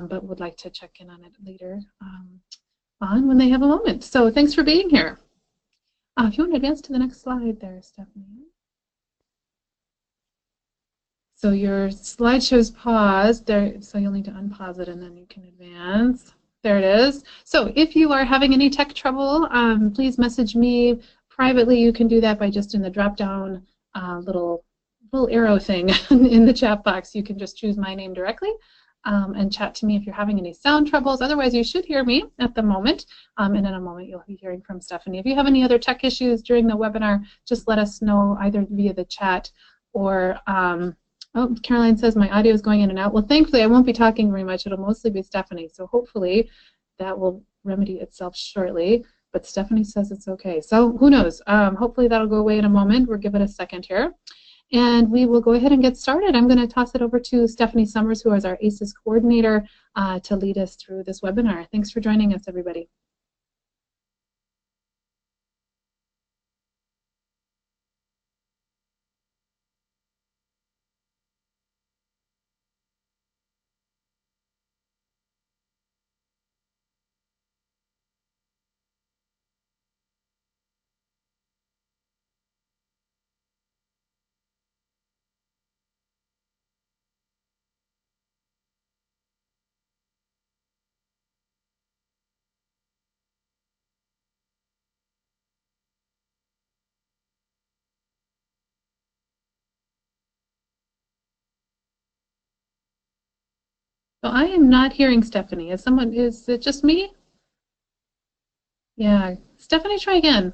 but would like to check in on it later on when they have a moment. So thanks for being here. If you want to advance to the next slide there, Stephanie. So your slideshow's paused there, so you'll need to unpause it and then you can advance. There it is. So if you are having any tech trouble, please message me privately. You can do that by just in the drop-down little arrow thing in the chat box. You can just choose my name directly and chat to me if you're having any sound troubles. Otherwise, you should hear me at the moment. And in a moment, you'll be hearing from Stephanie. If you have any other tech issues during the webinar, just let us know either via the chat or oh, Caroline says my audio is going in and out. Well, thankfully, I won't be talking very much. It'll mostly be Stephanie. So hopefully that will remedy itself shortly. But Stephanie says it's okay. So who knows? Hopefully that'll go away in a moment. We'll give it a second here. And we will go ahead and get started. I'm going to toss it over to Stephanie Sommers, who is our ACES Coordinator, to lead us through this webinar. Thanks for joining us, everybody. So I am not hearing Stephanie. Is it just me? Yeah. Stephanie, try again.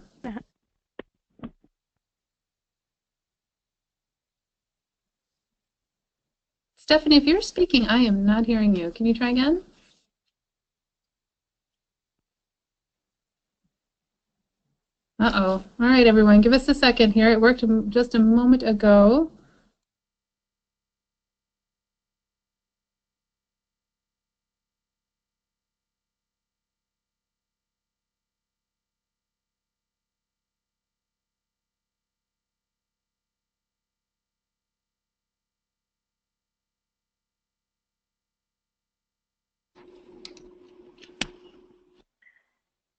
Stephanie, if you're speaking, I am not hearing you. Can you try again? Uh-oh. All right, everyone, give us a second here. It worked just a moment ago.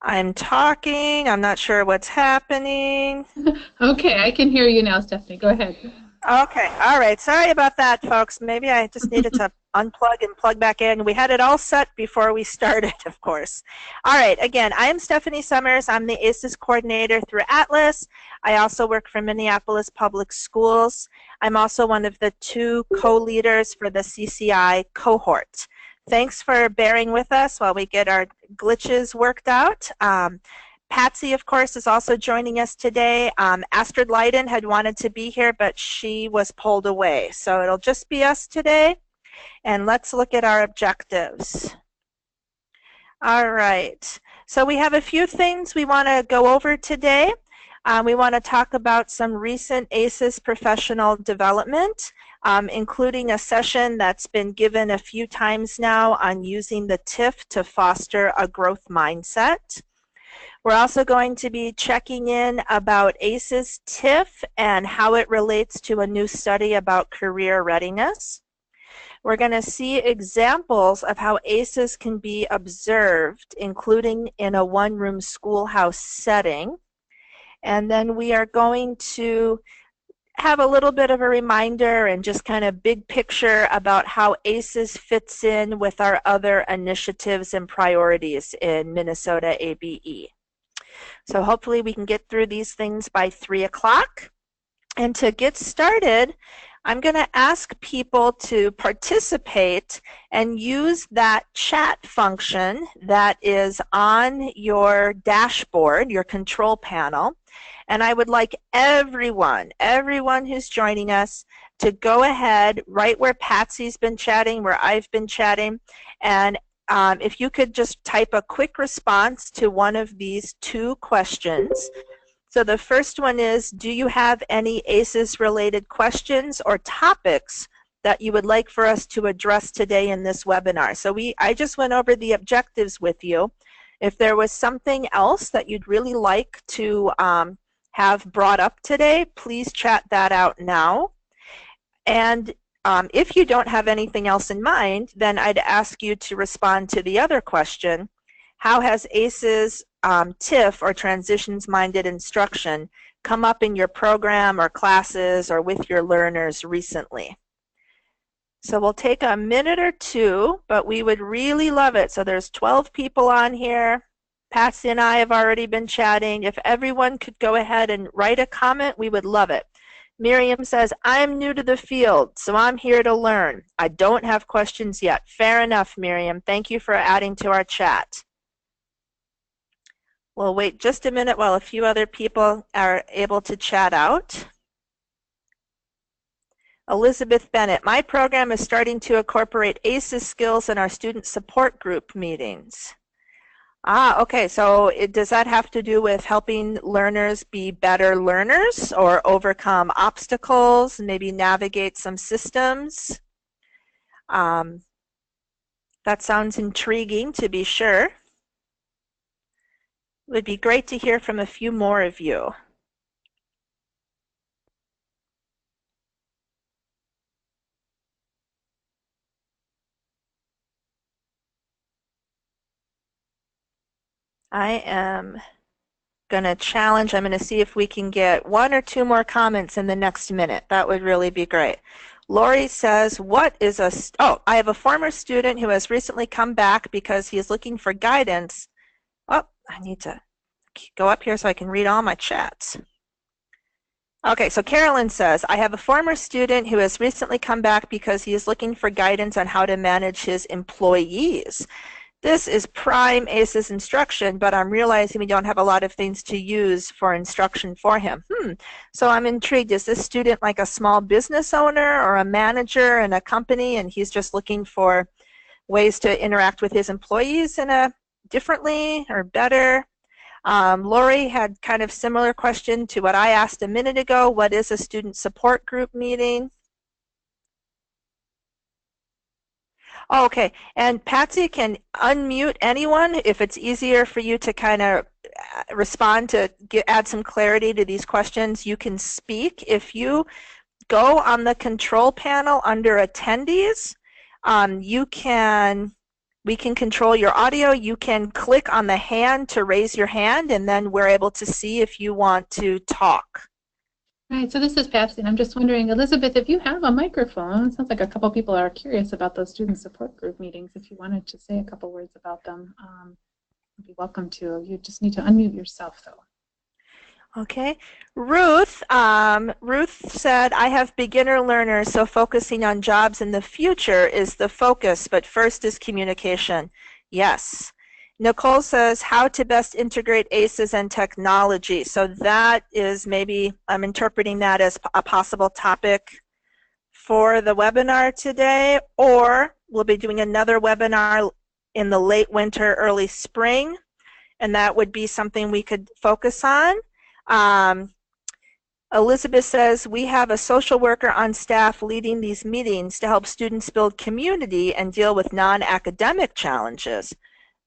I'm talking. I'm not sure what's happening. Okay, I can hear you now, Stephanie. Go ahead. Okay. All right. Sorry about that, folks. Maybe I just needed to unplug and plug back in. We had it all set before we started, of course. All right. Again, I am Stephanie Sommers. I'm the ACES Coordinator through Atlas. I also work for Minneapolis Public Schools. I'm also one of the 2 co-leaders for the CCI Cohort. Thanks for bearing with us while we get our glitches worked out. Patsy, of course, is also joining us today. Astrid Leiden had wanted to be here, but she was pulled away. So it'll just be us today. And let's look at our objectives. All right. So we have a few things we want to go over today. We want to talk about some recent ACES professional development, including a session that's been given a few times now on using the TIF to foster a growth mindset. We're also going to be checking in about ACES TIF and how it relates to a new study about career readiness. We're going to see examples of how ACES can be observed, including in a one-room schoolhouse setting. And then we are going to have a little bit of a reminder and just kind of big picture about how ACES fits in with our other initiatives and priorities in Minnesota ABE. So hopefully we can get through these things by 3 o'clock. And to get started, I'm going to ask people to participate and use that chat function that is on your dashboard, your control panel. And I would like everyone who's joining us to go ahead right where Patsy's been chatting, where I've been chatting, and if you could just type a quick response to one of these 2 questions. So the first one is, do you have any ACES-related questions or topics that you would like for us to address today in this webinar? So I just went over the objectives with you. If there was something else that you'd really like to have brought up today, please chat that out now. And if you don't have anything else in mind, then I'd ask you to respond to the other question. How has ACES TIF, or transitions-minded instruction, come up in your program or classes or with your learners recently? So we'll take a minute or two, but we would really love it. So there's 12 people on here. Patsy and I have already been chatting. If everyone could go ahead and write a comment, we would love it. Miriam says, I'm new to the field, so I'm here to learn. I don't have questions yet. Fair enough, Miriam. Thank you for adding to our chat. We'll wait just a minute while a few other people are able to chat out. Elizabeth Bennett, my program is starting to incorporate ACES skills in our student support group meetings. Okay, so does that have to do with helping learners be better learners or overcome obstacles, maybe navigate some systems? That sounds intriguing, to be sure. It would be great to hear from a few more of you. I am going to challenge, I'm going to see if we can get 1 or 2 more comments in the next minute. That would really be great. Lori says, what is a, I have a former student who has recently come back because he is looking for guidance. Oh, I need to go up here so I can read all my chats. Okay, so Carolyn says, I have a former student who has recently come back because he is looking for guidance on how to manage his employees. This is prime ACES instruction, but I'm realizing we don't have a lot of things to use for instruction for him. So I'm intrigued. Is this student like a small business owner or a manager in a company, and he's just looking for ways to interact with his employees in a differently or better? Lori had kind of similar question to what I asked a minute ago. What is a student support group meeting? Oh, okay, and Patsy can unmute anyone if it's easier for you to kind of respond to add some clarity to these questions. You can speak. If you go on the control panel under attendees, we can control your audio. You can click on the hand to raise your hand, and then we're able to see if you want to talk. Right, so this is Patsy, and I'm just wondering, Elizabeth, if you have a microphone, it sounds like a couple people are curious about those student support group meetings. If you wanted to say a couple words about them, you'd be welcome to. You just need to unmute yourself, though. Okay. Ruth said, I have beginner learners, so focusing on jobs in the future is the focus, but first is communication. Yes. Nicole says, how to best integrate ACES and technology. So that is maybe, I'm interpreting that as a possible topic for the webinar today, or we'll be doing another webinar in the late winter, early spring, and that would be something we could focus on. Elizabeth says, we have a social worker on staff leading these meetings to help students build community and deal with non-academic challenges.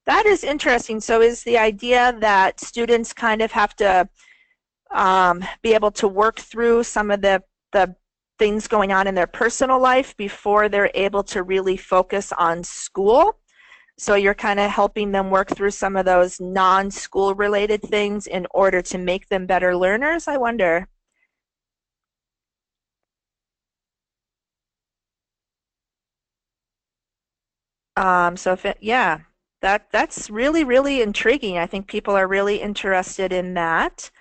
That is interesting. So is the idea that students kind of have to be able to work through some of the things going on in their personal life before they're able to really focus on school? So you're kind of helping them work through some of those non-school related things in order to make them better learners, I wonder. So if it, yeah. That's really, really intriguing. I think people are really interested in that.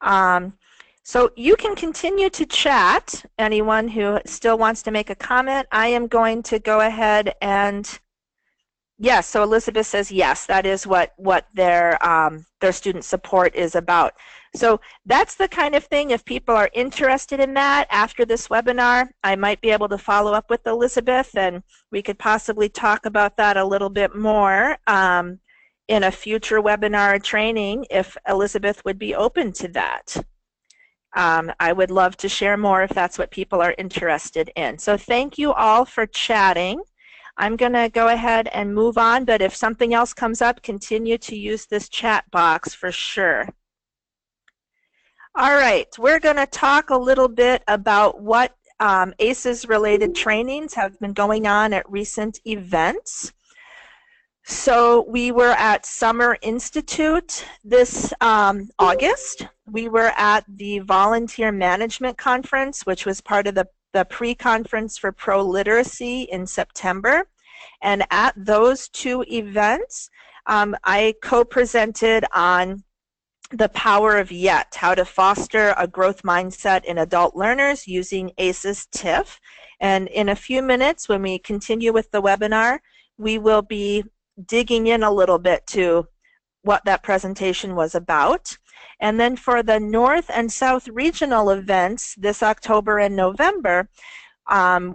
So you can continue to chat, anyone who still wants to make a comment. I am going to go ahead and, yes, so Elizabeth says yes, that is what their student support is about. So that's the kind of thing, if people are interested in that after this webinar, I might be able to follow up with Elizabeth, and we could possibly talk about that a little bit more in a future webinar training if Elizabeth would be open to that. I would love to share more if that's what people are interested in. So thank you all for chatting. I'm going to go ahead and move on, but if something else comes up, continue to use this chat box for sure. All right, we're going to talk a little bit about what ACES related trainings have been going on at recent events. So we were at Summer Institute this August. We were at the Volunteer Management Conference, which was part of the pre-conference for pro literacy in September. And at those two events, I co-presented on the power of yet, how to foster a growth mindset in adult learners using ACES TIF. And in a few minutes, when we continue with the webinar, we will be digging in a little bit to what that presentation was about. And then for the North and South regional events this October and November,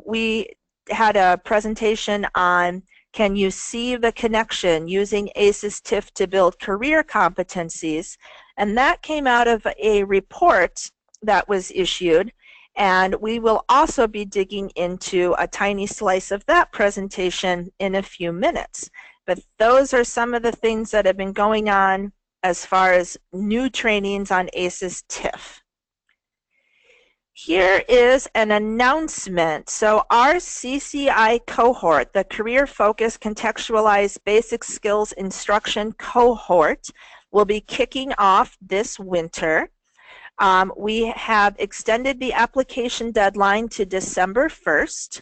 we had a presentation on can you see the connection using ACES TIF to build career competencies? And that came out of a report that was issued. And we will also be digging into a tiny slice of that presentation in a few minutes. But those are some of the things that have been going on as far as new trainings on ACES TIF. Here is an announcement. So our CCI cohort, the Career Focused Contextualized Basic Skills Instruction cohort, will be kicking off this winter. We have extended the application deadline to December 1st.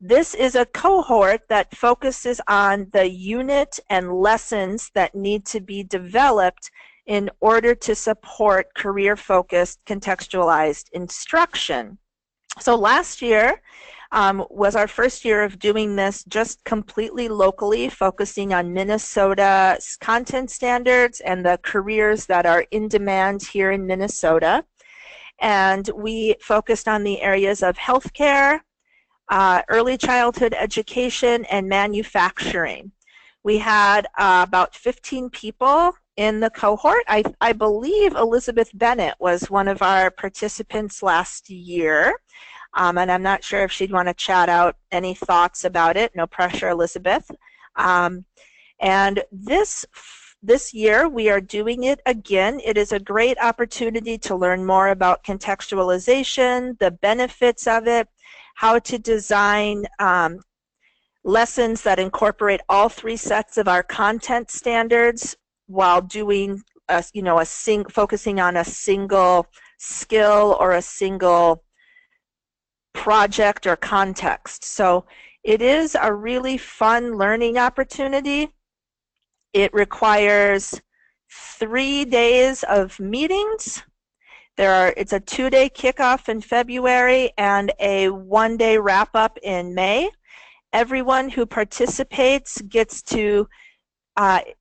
This is a cohort that focuses on the unit and lessons that need to be developed in order to support career-focused contextualized instruction. So last year was our first year of doing this just completely locally, focusing on Minnesota's content standards and the careers that are in demand here in Minnesota. And we focused on the areas of healthcare, early childhood education, and manufacturing. We had about 15 people in the cohort. I believe Elizabeth Bennett was one of our participants last year. And I'm not sure if she'd want to chat out any thoughts about it. No pressure, Elizabeth. And this year we are doing it again. It is a great opportunity to learn more about contextualization, the benefits of it, how to design lessons that incorporate all three sets of our content standards while doing, focusing on a single skill or a single project or context. So it is a really fun learning opportunity. It requires 3 days of meetings. It's a 2-day kickoff in February and a 1-day wrap-up in May. Everyone who participates gets to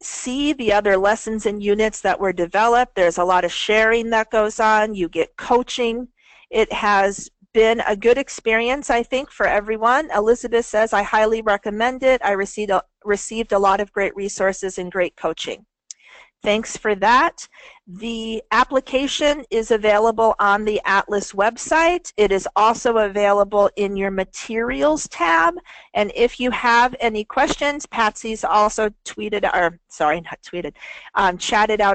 see the other lessons and units that were developed. There's a lot of sharing that goes on. You get coaching. It has been a good experience, I think, for everyone. Elizabeth says, I highly recommend it. I received a lot of great resources and great coaching. Thanks for that. The application is available on the Atlas website. It is also available in your materials tab. And if you have any questions, Patsy's also chatted out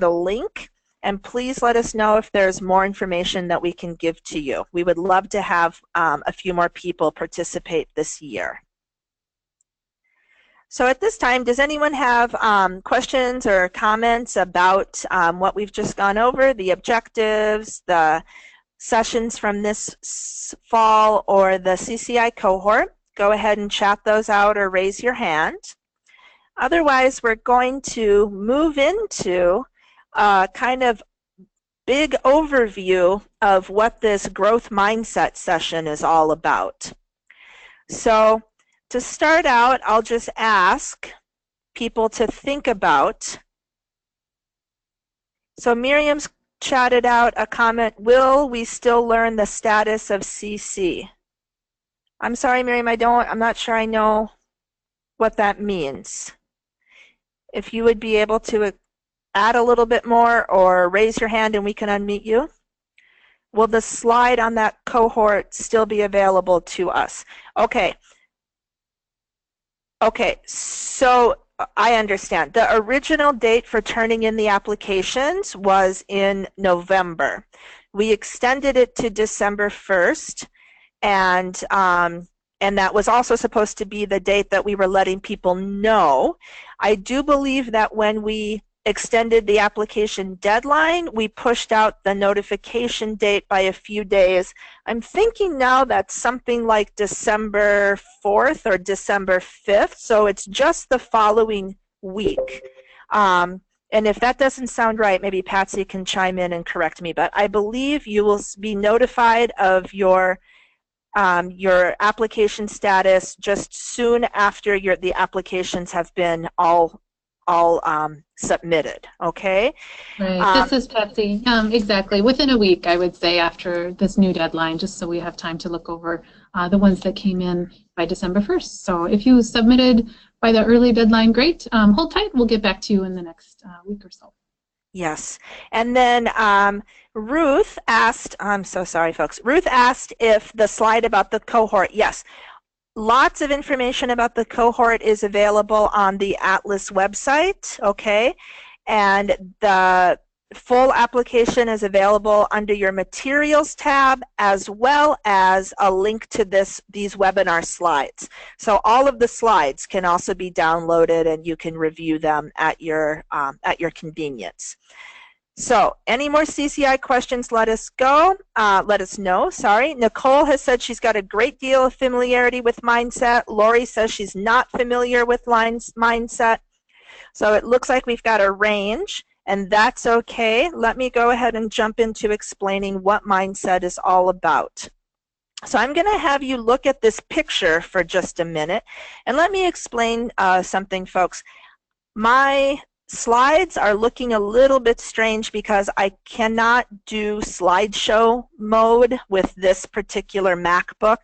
a link. And please let us know if there's more information that we can give to you. We would love to have a few more people participate this year. So at this time, does anyone have questions or comments about what we've just gone over, the objectives, the sessions from this fall, or the CCI cohort? Go ahead and chat those out or raise your hand. Otherwise, we're going to move into a kind of big overview of what this growth mindset session is all about. So to start out, I'll just ask people to think about. So Miriam's chatted out a comment, will we still learn the status of CC? I'm sorry, Miriam, I'm not sure I know what that means. If you would be able to add a little bit more or raise your hand and we can unmute you. Will the slide on that cohort still be available to us? Okay. Okay, so I understand. The original date for turning in the applications was in November. We extended it to December 1st, And that was also supposed to be the date that we were letting people know. I do believe that when we extended the application deadline, we pushed out the notification date by a few days. I'm thinking now that's something like December 4th or December 5th, so it's just the following week. And if that doesn't sound right, maybe Patsy can chime in and correct me, but I believe you will be notified of your application status just soon after the applications have been all submitted, okay? Right. This is Patsy. Exactly. Within a week, I would say, after this new deadline, just so we have time to look over the ones that came in by December 1st. So if you submitted by the early deadline, great. Hold tight. We'll get back to you in the next week or so. Yes. And then Ruth asked, I'm so sorry, folks. Ruth asked if the slide about the cohort, yes. Lots of information about the cohort is available on the Atlas website, okay? And the full application is available under your Materials tab, as well as a link to these webinar slides. So all of the slides can also be downloaded, and you can review them at your convenience. So, any more CCI questions, let us know, sorry. Nicole has said she's got a great deal of familiarity with mindset. Lori says she's not familiar with mindset. So it looks like we've got a range, and that's okay. Let me go ahead and jump into explaining what mindset is all about. So I'm going to have you look at this picture for just a minute, and let me explain something, folks. My slides are looking a little bit strange because I cannot do slideshow mode with this particular MacBook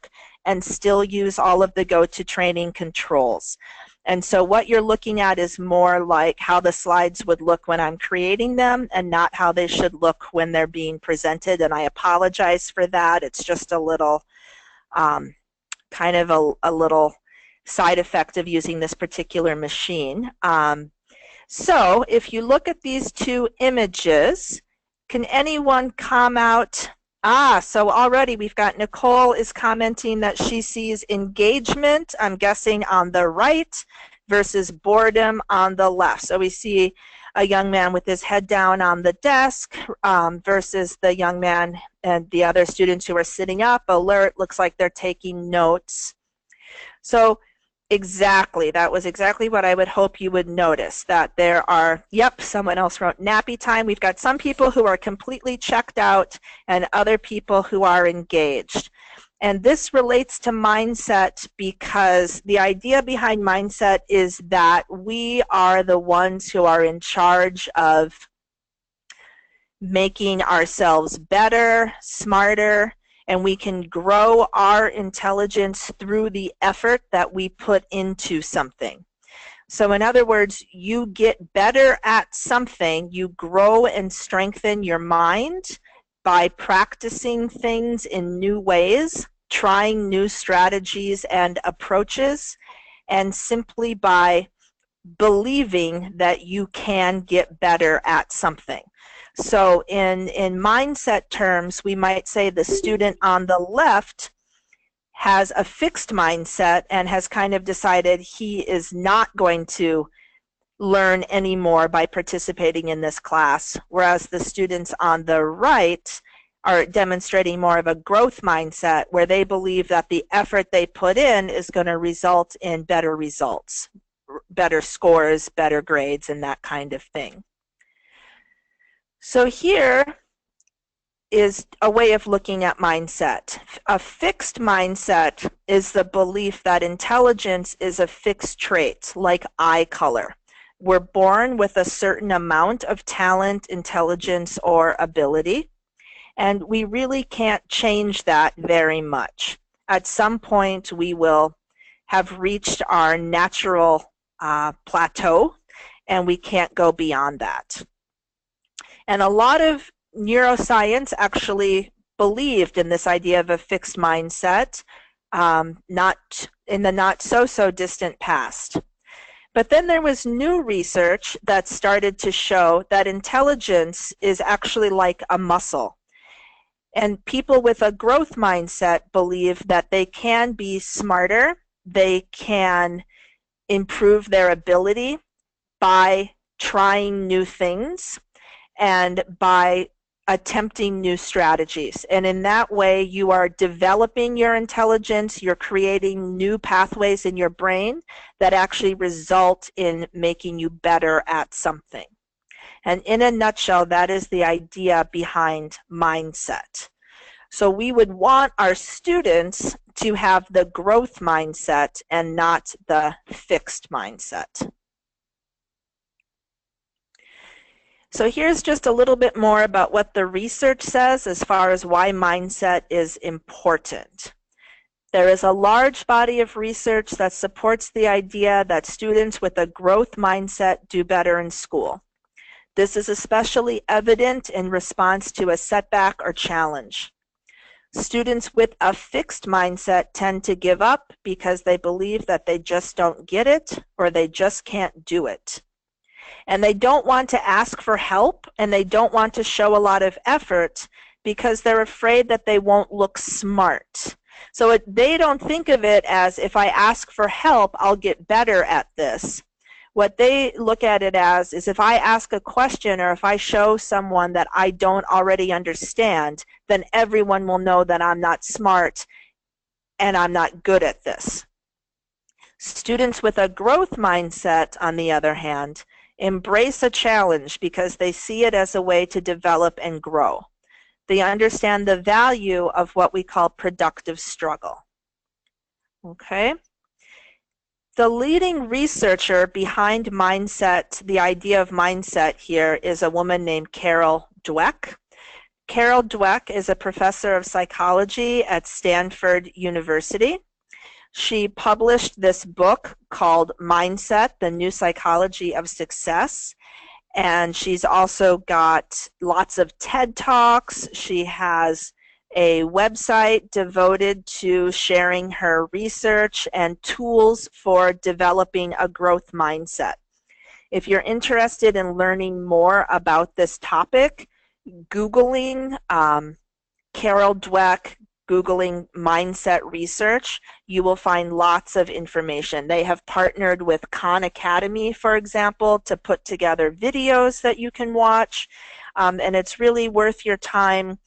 and still use all of the GoToTraining controls. And so what you're looking at is more like how the slides would look when I'm creating them, and not how they should look when they're being presented. And I apologize for that. It's just a little kind of a little side effect of using this particular machine. So if you look at these two images, can anyone comment? So already we've got Nicole is commenting that she sees engagement, I'm guessing, on the right versus boredom on the left. So we see a young man with his head down on the desk versus the young man and the other students who are sitting up, alert, looks like they're taking notes. So exactly, that was exactly what I would hope you would notice, that there are, yep, someone else wrote nappy time. We've got some people who are completely checked out and other people who are engaged. And this relates to mindset because the idea behind mindset is that we are the ones who are in charge of making ourselves better, smarter, and we can grow our intelligence through the effort that we put into something. So in other words, you get better at something, you grow and strengthen your mind by practicing things in new ways, trying new strategies and approaches, and simply by believing that you can get better at something. So in mindset terms, we might say the student on the left has a fixed mindset and has kind of decided he is not going to learn anymore by participating in this class, whereas the students on the right are demonstrating more of a growth mindset where they believe that the effort they put in is going to result in better results, better scores, better grades, and that kind of thing. So here is a way of looking at mindset. A fixed mindset is the belief that intelligence is a fixed trait, like eye color. We're born with a certain amount of talent, intelligence, or ability, and we really can't change that very much. At some point, we will have reached our natural plateau, and we can't go beyond that. And a lot of neuroscience actually believed in this idea of a fixed mindset, not in the not so distant past. But then there was new research that started to show that intelligence is actually like a muscle. And people with a growth mindset believe that they can be smarter, they can improve their ability by trying new things and by attempting new strategies. And in that way, you are developing your intelligence, you're creating new pathways in your brain that actually result in making you better at something. And in a nutshell, that is the idea behind mindset. So we would want our students to have the growth mindset and not the fixed mindset. So here's just a little bit more about what the research says as far as why mindset is important. There is a large body of research that supports the idea that students with a growth mindset do better in school. This is especially evident in response to a setback or challenge. Students with a fixed mindset tend to give up because they believe that they just don't get it or they just can't do it. And they don't want to ask for help, and they don't want to show a lot of effort because they're afraid that they won't look smart. So they don't think of it as, if I ask for help, I'll get better at this. What they look at it as is, if I ask a question or if I show someone that I don't already understand, then everyone will know that I'm not smart and I'm not good at this. Students with a growth mindset, on the other hand, embrace a challenge because they see it as a way to develop and grow. They understand the value of what we call productive struggle. Okay? The leading researcher behind mindset, the idea of mindset here, is a woman named Carol Dweck. Carol Dweck is a professor of psychology at Stanford University. She published this book called Mindset, The New Psychology of Success. And she's also got lots of TED Talks. She has a website devoted to sharing her research and tools for developing a growth mindset. If you're interested in learning more about this topic, Googling Carol Dweck, Googling mindset research, you will find lots of information. They have partnered with Khan Academy, for example, to put together videos that you can watch, and it's really worth your time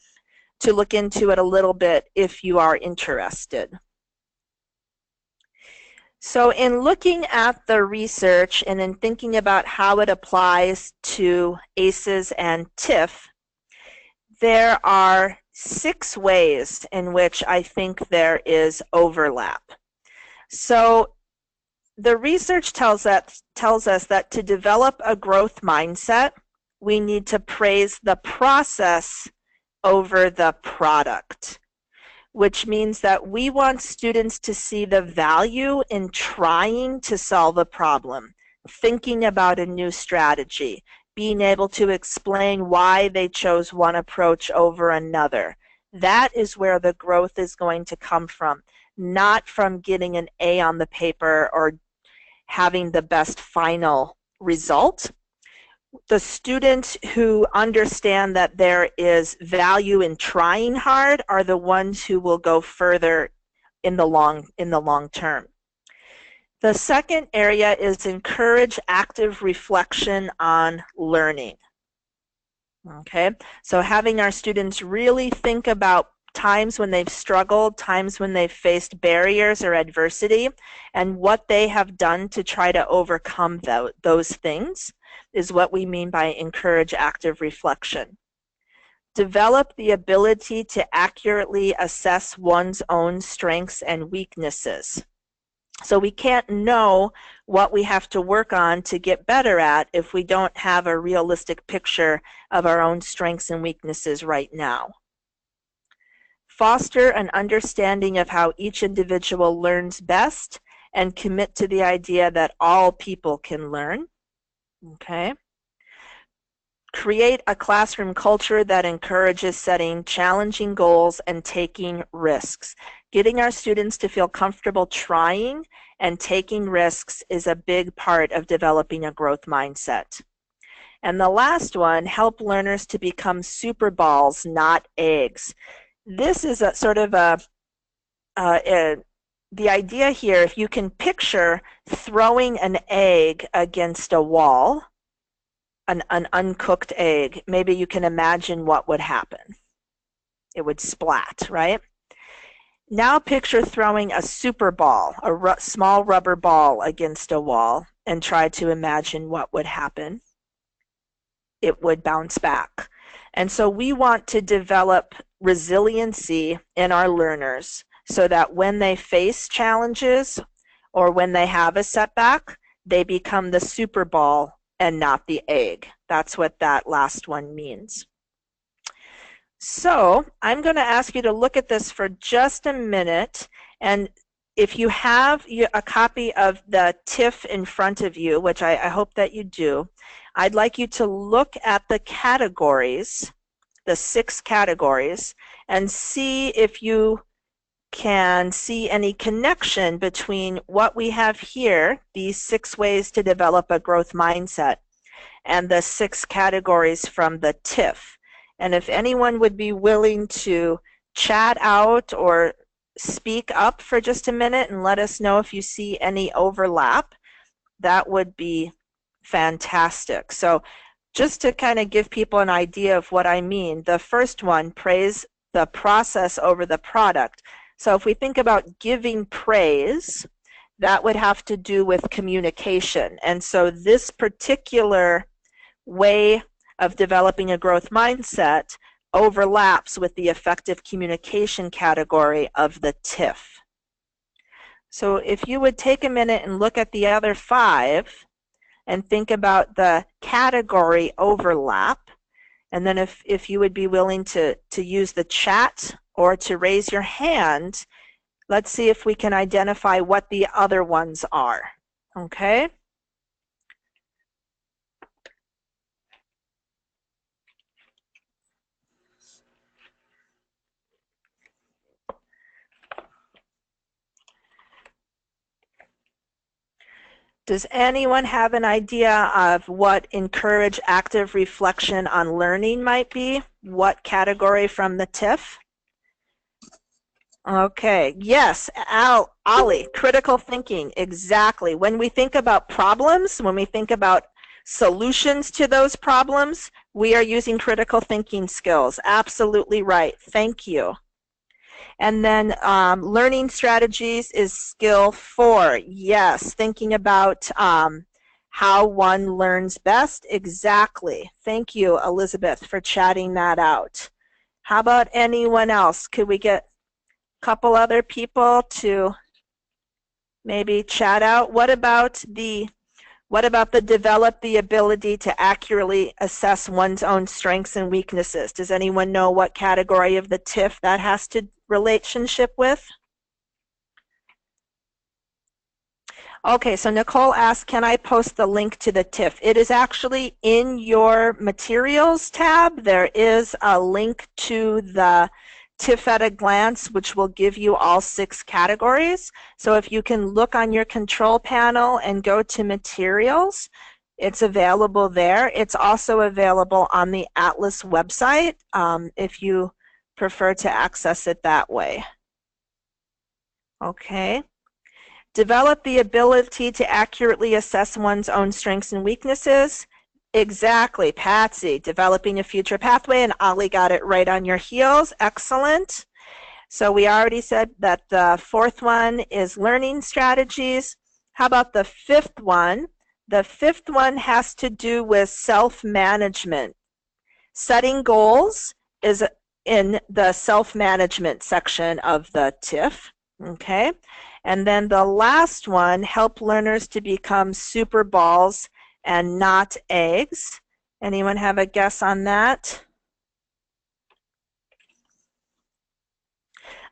to look into it a little bit if you are interested. So in looking at the research and in thinking about how it applies to ACES and TIFF, there are 6 ways in which I think there is overlap. So the research tells us that to develop a growth mindset, we need to praise the process over the product, which means that we want students to see the value in trying to solve a problem, thinking about a new strategy, being able to explain why they chose one approach over another. That is where the growth is going to come from, not from getting an A on the paper or having the best final result. The students who understand that there is value in trying hard are the ones who will go further in the long term. The second area is encourage active reflection on learning. Okay, so having our students really think about times when they've struggled, times when they've faced barriers or adversity, and what they have done to try to overcome those things is what we mean by encourage active reflection. Develop the ability to accurately assess one's own strengths and weaknesses. So we can't know what we have to work on to get better at if we don't have a realistic picture of our own strengths and weaknesses right now. Foster an understanding of how each individual learns best and commit to the idea that all people can learn. Okay. Create a classroom culture that encourages setting challenging goals and taking risks. Getting our students to feel comfortable trying and taking risks is a big part of developing a growth mindset. And the last one, help learners to become super balls, not eggs. This is a sort of the idea here, if you can picture throwing an egg against a wall, an uncooked egg, maybe you can imagine what would happen. It would splat, right? Now picture throwing a super ball, a small rubber ball against a wall, and try to imagine what would happen. It would bounce back. And so we want to develop resiliency in our learners so that when they face challenges or when they have a setback, they become the super ball and not the egg. That's what that last one means. So I'm going to ask you to look at this for just a minute, and if you have a copy of the TIF in front of you, which I hope that you do, I'd like you to look at the categories, the 6 categories, and see if you can see any connection between what we have here, these 6 ways to develop a growth mindset, and the 6 categories from the TIF. And if anyone would be willing to chat out or speak up for just a minute and let us know if you see any overlap, that would be fantastic. So just to kind of give people an idea of what I mean, the first one, praise the process over the product. So if we think about giving praise, that would have to do with communication. And so this particular way of developing a growth mindset overlaps with the effective communication category of the TIF. So if you would take a minute and look at the other 5 and think about the category overlap, and then if you would be willing to use the chat or to raise your hand, let's see if we can identify what the other ones are. Okay? Does anyone have an idea of what encourage active reflection on learning might be? What category from the TIF? Okay, yes, Ali, critical thinking, exactly. When we think about problems, when we think about solutions to those problems, we are using critical thinking skills. Absolutely right. Thank you. And then learning strategies is skill 4. Yes, thinking about how one learns best. Exactly. Thank you, Elizabeth, for chatting that out. How about anyone else? Could we get a couple other people to maybe chat out? What about the develop the ability to accurately assess one's own strengths and weaknesses? Does anyone know what category of the TIF that has to relationship with? Okay, so Nicole asked, can I post the link to the TIF? It is actually in your materials tab. There is a link to the TIF at a glance, which will give you all 6 categories. So if you can look on your control panel and go to materials, it's available there. It's also available on the Atlas website if you prefer to access it that way. Okay. Develop the ability to accurately assess one's own strengths and weaknesses. Exactly, Patsy, developing a future pathway, and Ali got it right on your heels. Excellent. So we already said that the 4th one is learning strategies. How about the 5th one? The 5th one has to do with self-management. Setting goals is in the self-management section of the TIF. Okay. And then the last one, help learners to become super balls and not eggs. Anyone have a guess on that?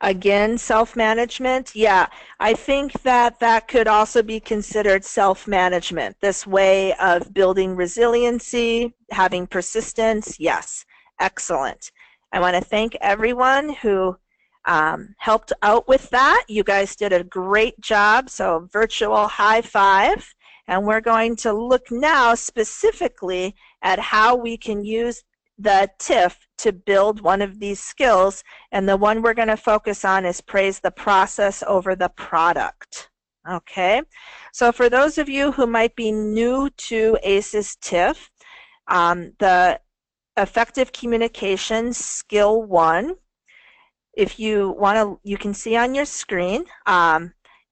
Again, self-management. Yeah, I think that that could also be considered self-management. This way of building resiliency, having persistence. Yes, excellent. I want to thank everyone who helped out with that. You guys did a great job, so virtual high five. And we're going to look now specifically at how we can use the TIF to build one of these skills, and the one we're going to focus on is praise the process over the product. Okay, so for those of you who might be new to ACES TIF, the effective communication skill 1, if you want to, you can see on your screen,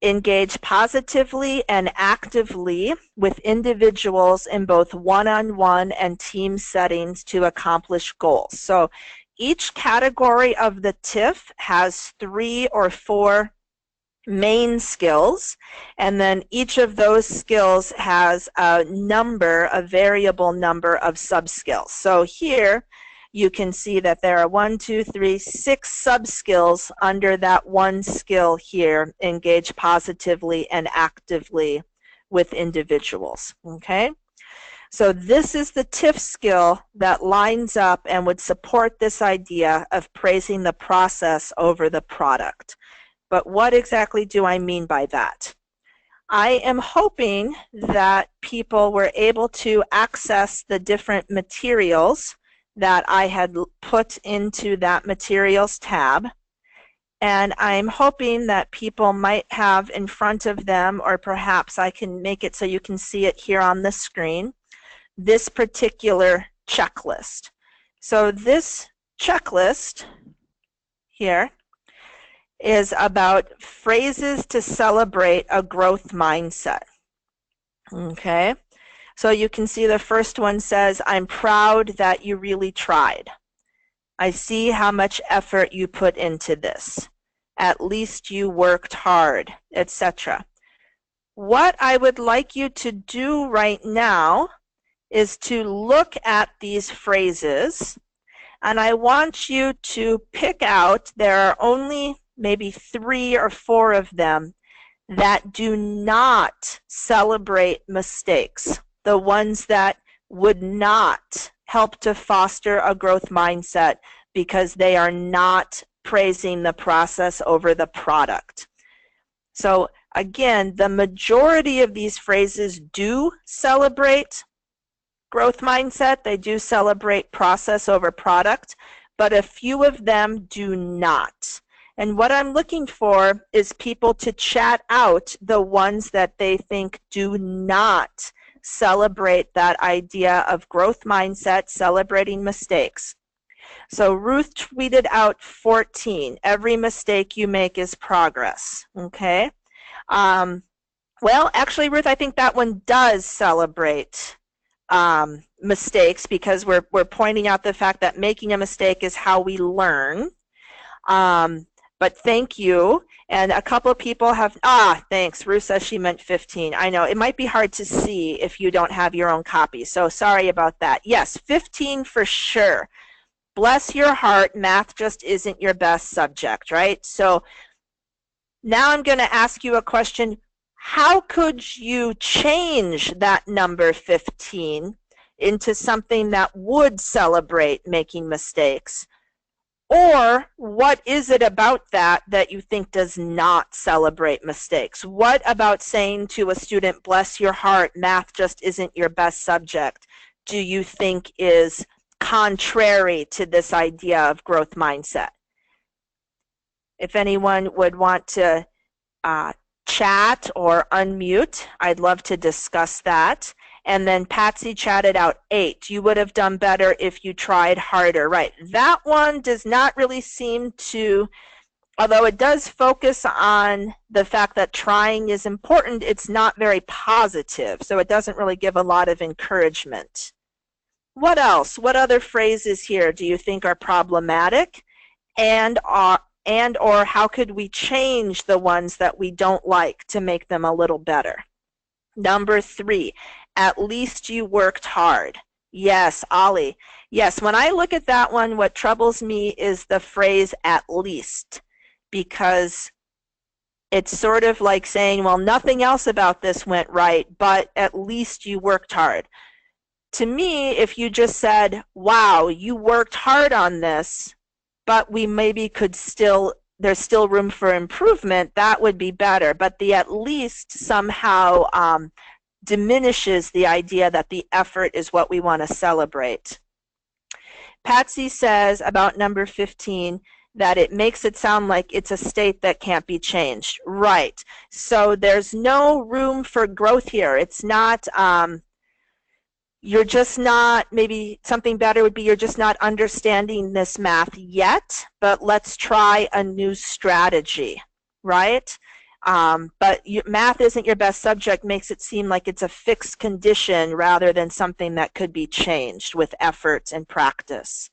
engage positively and actively with individuals in both one-on-one and team settings to accomplish goals. So each category of the TIF has 3 or 4 main skills, and then each of those skills has a variable number of sub-skills. So here you can see that there are 6 sub-skills under that one skill here, engage positively and actively with individuals. Okay, so this is the TIF skill that lines up and would support this idea of praising the process over the product. But what exactly do I mean by that? I am hoping that people were able to access the different materials that I had put into that materials tab, and I'm hoping that people might have in front of them, or perhaps I can make it so you can see it here on the screen, this particular checklist. So this checklist here is about phrases to celebrate a growth mindset. Okay, so you can see the first one says, I'm proud that you really tried. I see how much effort you put into this. At least you worked hard, etc. What I would like you to do right now is to look at these phrases, and I want you to pick out, there are only maybe 3 or 4 of them that do not celebrate mistakes, the ones that would not help to foster a growth mindset because they are not praising the process over the product. So again, the majority of these phrases do celebrate growth mindset, they do celebrate process over product, but a few of them do not. And what I'm looking for is people to chat out the ones that they think do not celebrate that idea of growth mindset, celebrating mistakes. So Ruth tweeted out 14. Every mistake you make is progress. Okay. Well, actually, Ruth, I think that one does celebrate mistakes, because we're pointing out the fact that making a mistake is how we learn. But thank you. And a couple of people have, thanks. Ruth says she meant 15. I know, it might be hard to see if you don't have your own copy. So sorry about that. Yes, 15 for sure. Bless your heart, math just isn't your best subject, right? So now I'm going to ask you a question. How could you change that number 15 into something that would celebrate making mistakes? Or what is it about that that you think does not celebrate mistakes? What about saying to a student, bless your heart, math just isn't your best subject, do you think is contrary to this idea of growth mindset? If anyone would want to chat or unmute, I'd love to discuss that. And then Patsy chatted out 8. You would have done better if you tried harder. Right. That one does not really seem to, although it does focus on the fact that trying is important, it's not very positive. So it doesn't really give a lot of encouragement. What else? What other phrases here do you think are problematic? And or how could we change the ones that we don't like to make them a little better? Number 3, at least you worked hard. Yes, Ollie. Yes, when I look at that one, what troubles me is the phrase at least, because it's sort of like saying, well, nothing else about this went right, but at least you worked hard. To me, if you just said, wow, you worked hard on this, but we maybe could still, there's still room for improvement, that would be better. But the at least somehow diminishes the idea that the effort is what we want to celebrate. Patsy says about number 15 that it makes it sound like it's a state that can't be changed. Right. So there's no room for growth here. It's not, you're just not, maybe something better would be you're just not understanding this math yet, but let's try a new strategy, right? But math isn't your best subject makes it seem like it's a fixed condition rather than something that could be changed with effort and practice.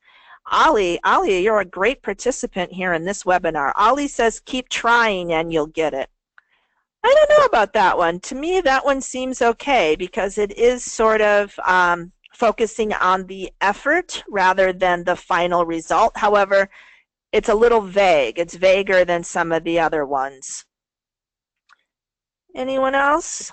Ali, you're a great participant here in this webinar. Ali says, keep trying and you'll get it. I don't know about that one. To me, that one seems okay because it is sort of focusing on the effort rather than the final result. However, it's a little vague. It's vaguer than some of the other ones. Anyone else?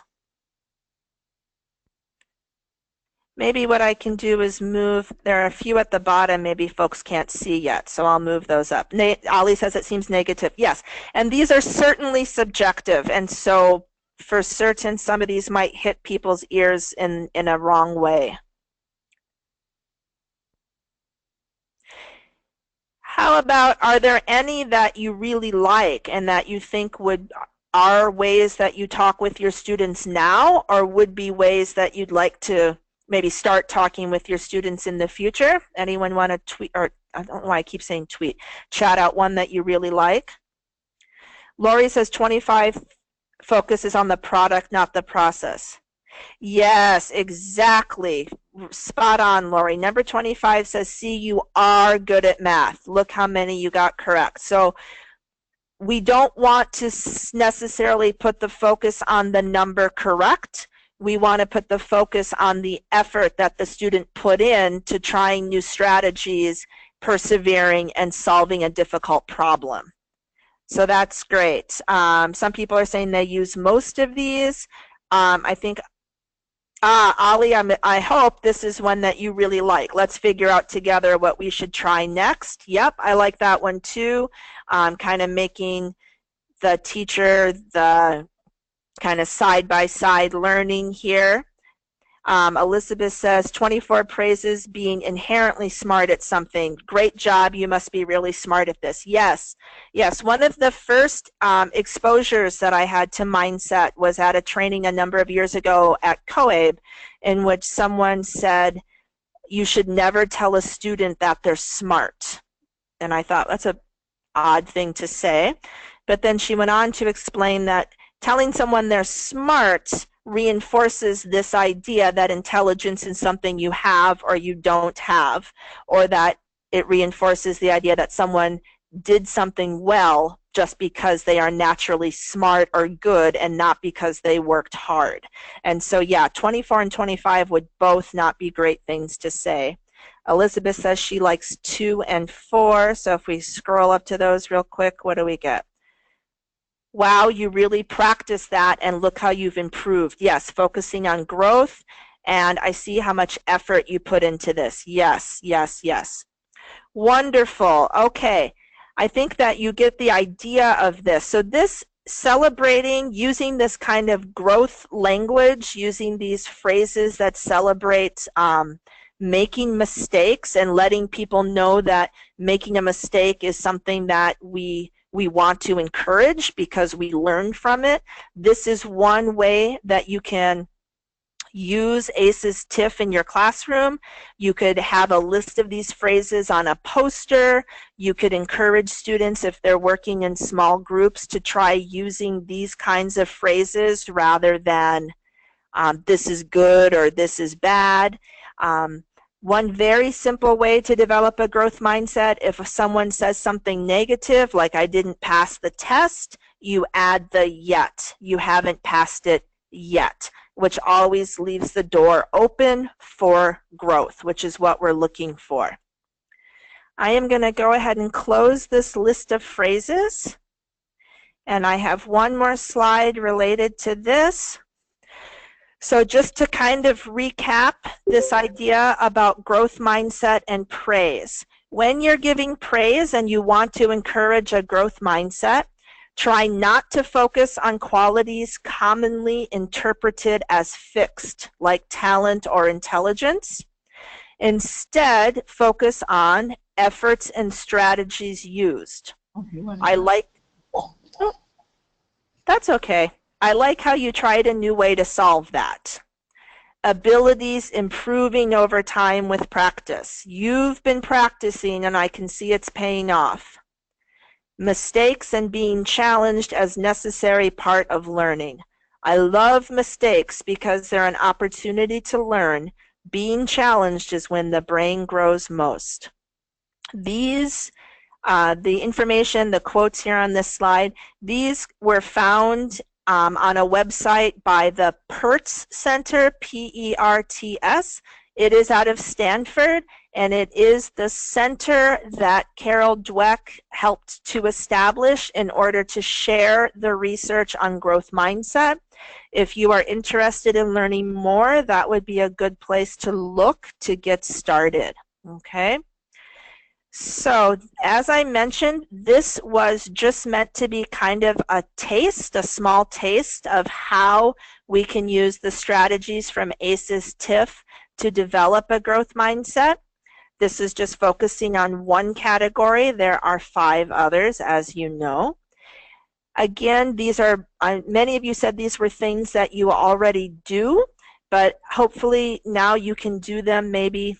Maybe what I can do is move, there are a few at the bottom maybe folks can't see yet, so I'll move those up. Ali says it seems negative. Yes, and these are certainly subjective, and so for certain some of these might hit people's ears in a wrong way. How about, are there any that you really like and that you think are ways that you talk with your students now, or would be ways that you'd like to maybe start talking with your students in the future? Anyone want to tweet, or I don't know why I keep saying tweet, chat out one that you really like? Lori says 25 focuses on the product, not the process. Yes, exactly. Spot on, Lori. Number 25 says, see, you are good at math. Look how many you got correct. So we don't want to necessarily put the focus on the number correct. We want to put the focus on the effort that the student put in to trying new strategies, persevering, and solving a difficult problem. So that's great. Some people are saying they use most of these. I think, Ali, I hope this is one that you really like. Let's figure out together what we should try next. Yep, I like that one too. Kind of making the teacher the kind of side-by-side learning here. Elizabeth says 24 praises being inherently smart at something. Great job, you must be really smart at this. Yes, yes. One of the first exposures that I had to mindset was at a training a number of years ago at COAB, in which someone said, you should never tell a student that they're smart. And I thought, that's an odd thing to say. But then she went on to explain that telling someone they're smart reinforces this idea that intelligence is something you have or you don't have, or that it reinforces the idea that someone did something well just because they are naturally smart or good and not because they worked hard. And so yeah, 24 and 25 would both not be great things to say. Elizabeth says she likes 2 and 4, so if we scroll up to those real quick, what do we get? Wow, you really practiced that and look how you've improved. Yes, focusing on growth, and I see how much effort you put into this. Yes, yes, yes. Wonderful. Okay, I think that you get the idea of this. So this celebrating, using this kind of growth language, using these phrases that celebrate making mistakes and letting people know that making a mistake is something that we want to encourage because we learn from it. This is one way that you can use ACES TIFF in your classroom. You could have a list of these phrases on a poster. You could encourage students, if they're working in small groups, to try using these kinds of phrases rather than this is good or this is bad. One very simple way to develop a growth mindset, if someone says something negative, like I didn't pass the test, you add the yet. You haven't passed it yet, which always leaves the door open for growth, which is what we're looking for. I am going to go ahead and close this list of phrases. And I have one more slide related to this. So just to kind of recap this idea about growth mindset and praise. When you're giving praise and you want to encourage a growth mindset, Try not to focus on qualities commonly interpreted as fixed, like talent or intelligence. Instead, focus on efforts and strategies used. I like, oh, that's okay. I like how you tried a new way to solve that. Abilities improving over time with practice. You've been practicing and I can see it's paying off. Mistakes and being challenged as necessary part of learning. I love mistakes because they're an opportunity to learn. Being challenged is when the brain grows most. These, the information, the quotes here on this slide, these were found on a website by the Pertz Center, P-E-R-T-S. It is out of Stanford, and it is the center that Carol Dweck helped to establish in order to share the research on growth mindset. If you are interested in learning more, that would be a good place to look to get started. Okay? So, as I mentioned, this was just meant to be kind of a taste, a small taste of how we can use the strategies from ACES TIF to develop a growth mindset. This is just focusing on one category. There are 5 others, as you know. Again, these are, many of you said these were things that you already do, but hopefully now you can do them maybe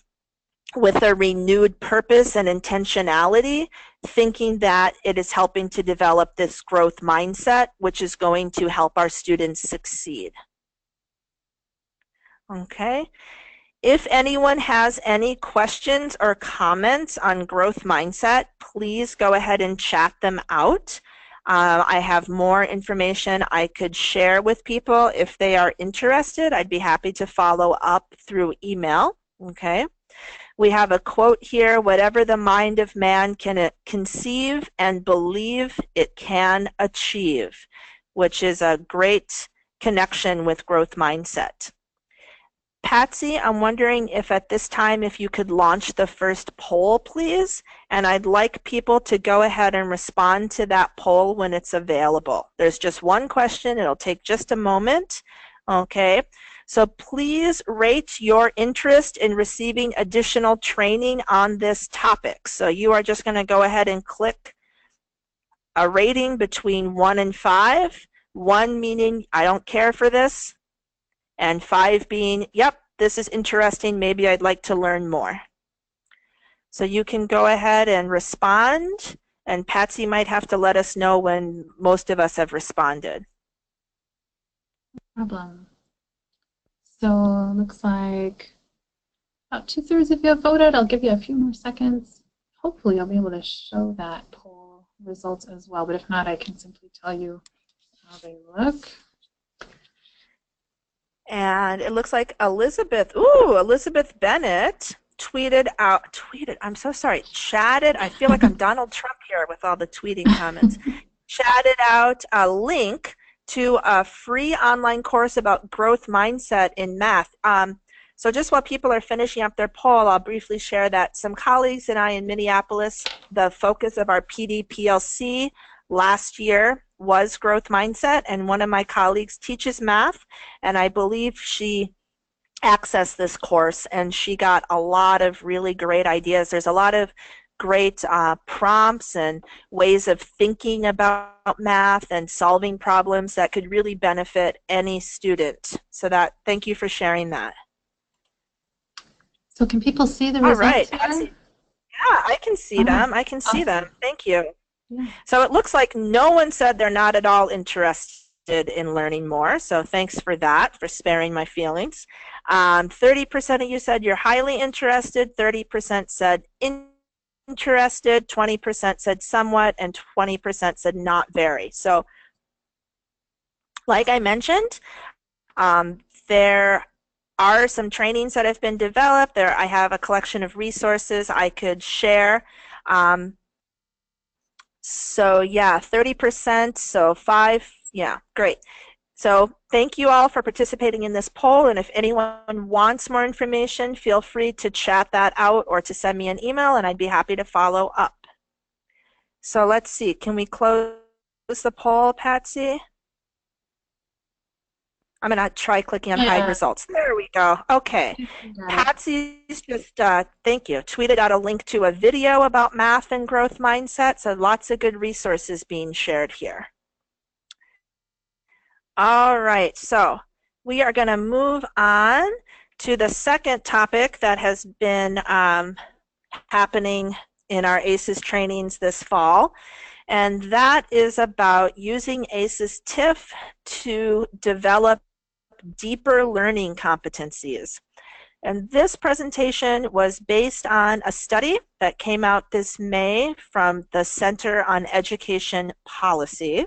with a renewed purpose and intentionality, thinking that it is helping to develop this growth mindset, which is going to help our students succeed. Okay. If anyone has any questions or comments on growth mindset, please go ahead and chat them out. I have more information I could share with people. If they are interested, I'd be happy to follow up through email. Okay. We have a quote here: whatever the mind of man can conceive and believe, it can achieve, which is a great connection with growth mindset. Patsy, I'm wondering if at this time if you could launch the first poll, please, and I'd like people to go ahead and respond to that poll when it's available. There's just one question. It'll take just a moment. Okay, so please rate your interest in receiving additional training on this topic. So you are just going to go ahead and click a rating between 1 and 5. 1 meaning I don't care for this, and 5 being, yep, this is interesting, maybe I'd like to learn more. So you can go ahead and respond, and Patsy might have to let us know when most of us have responded. No problem. So looks like about 2/3 of you have voted. I'll give you a few more seconds. Hopefully I'll be able to show that poll results as well, but if not, I can simply tell you how they look. And it looks like Elizabeth Bennett chatted, I feel like I'm Donald Trump here with all the tweeting comments, chatted out a link to a free online course about growth mindset in math. So just while people are finishing up their poll, I'll briefly share that some colleagues and I in Minneapolis, the focus of our PD-PLC last year was growth mindset, and one of my colleagues teaches math, and I believe she accessed this course and she got a lot of really great ideas. There's a lot of great prompts and ways of thinking about math and solving problems that could really benefit any student. So thank you for sharing that. So can people see the results? All right. Yeah, I can see them. I can see them. Thank you. Yeah. So it looks like no one said they're not at all interested in learning more. So thanks for that, for sparing my feelings. 30% of you said you're highly interested. 30% said interested. 20% said somewhat, and 20% said not very. So like I mentioned, there are some trainings that have been developed. I have a collection of resources I could share. So yeah, 30%, so 5, yeah, great. So thank you all for participating in this poll, and if anyone wants more information, feel free to chat that out or to send me an email, and I'd be happy to follow up. So let's see, can we close the poll, Patsy? I'm going to try clicking on hide Yeah. results. There we go. Okay. Patsy's just, thank you, tweeted out a link to a video about math and growth mindset. So lots of good resources being shared here. All right. So we are going to move on to the second topic that has been happening in our ACES trainings this fall. And that is about using ACES TIF to develop deeper learning competencies. And this presentation was based on a study that came out this May from the Center on Education Policy.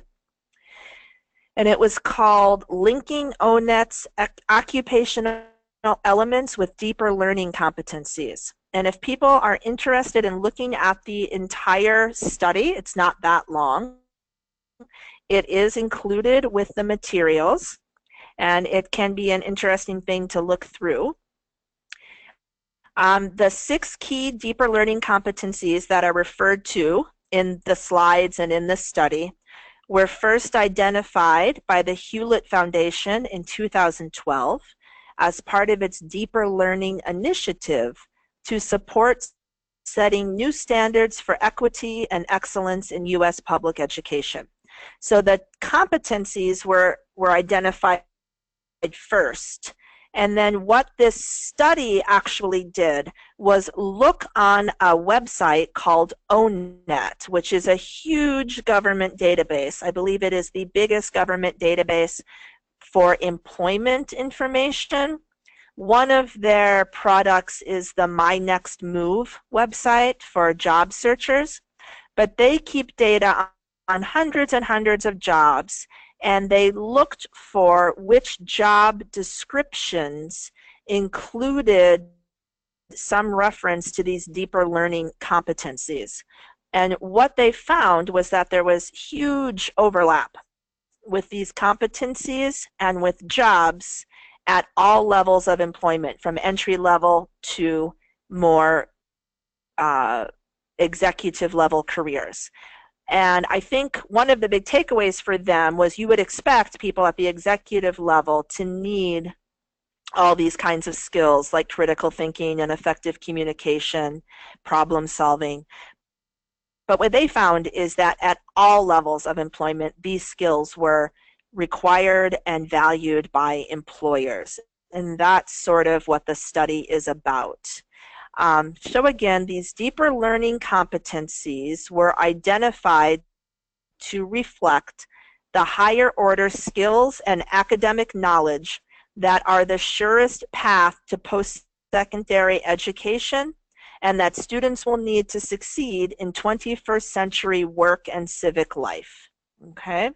And it was called Linking ONET's Occupational Elements with Deeper Learning Competencies. And if people are interested in looking at the entire study, it's not that long. It is included with the materials, and it can be an interesting thing to look through. The 6 key deeper learning competencies that are referred to in the slides and in this study were first identified by the Hewlett Foundation in 2012 as part of its deeper learning initiative to support setting new standards for equity and excellence in U.S. public education. So the competencies were identified first. And then what this study actually did was look on a website called ONET, which is a huge government database. I believe it is the biggest government database for employment information. One of their products is the My Next Move website for job searchers, but they keep data on hundreds and hundreds of jobs, and they looked for which job descriptions included some reference to these deeper learning competencies. And what they found was that there was huge overlap with these competencies and with jobs at all levels of employment, from entry level to more executive level careers. And I think one of the big takeaways for them was you would expect people at the executive level to need all these kinds of skills like critical thinking and effective communication, problem solving. But what they found is that at all levels of employment, these skills were required and valued by employers. And that's sort of what the study is about. So again, these deeper learning competencies were identified to reflect the higher order skills and academic knowledge that are the surest path to post-secondary education and that students will need to succeed in 21st century work and civic life. Okay.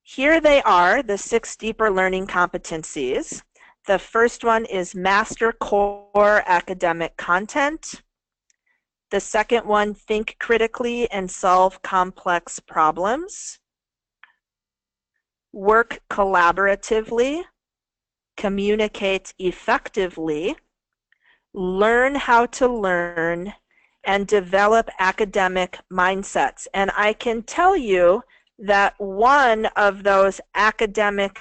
Here they are, the 6 deeper learning competencies. The first one is master core academic content. The second one, think critically and solve complex problems. Work collaboratively. Communicate effectively. Learn how to learn, and develop academic mindsets. And I can tell you that one of those academic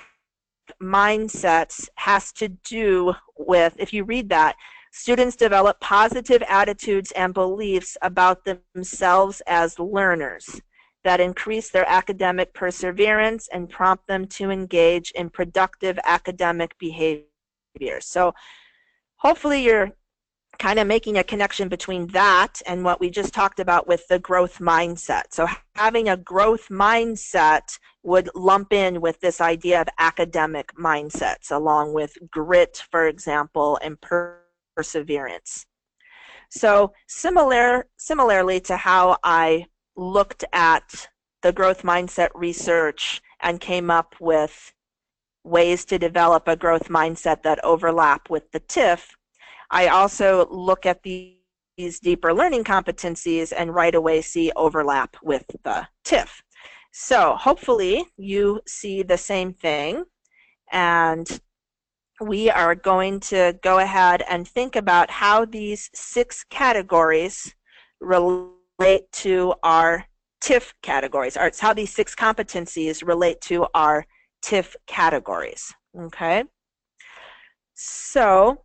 mindsets has to do with, if you read that, students develop positive attitudes and beliefs about themselves as learners that increase their academic perseverance and prompt them to engage in productive academic behavior. So hopefully you're kind of making a connection between that and what we just talked about with the growth mindset. So having a growth mindset would lump in with this idea of academic mindsets, along with grit, for example, and perseverance. So similarly to how I looked at the growth mindset research and came up with ways to develop a growth mindset that overlap with the TIF, I also look at these deeper learning competencies and right away see overlap with the TIF. So hopefully you see the same thing, and we are going to go ahead and think about how these 6 categories relate to our TIF categories, or it's how these 6 competencies relate to our TIF categories, okay? So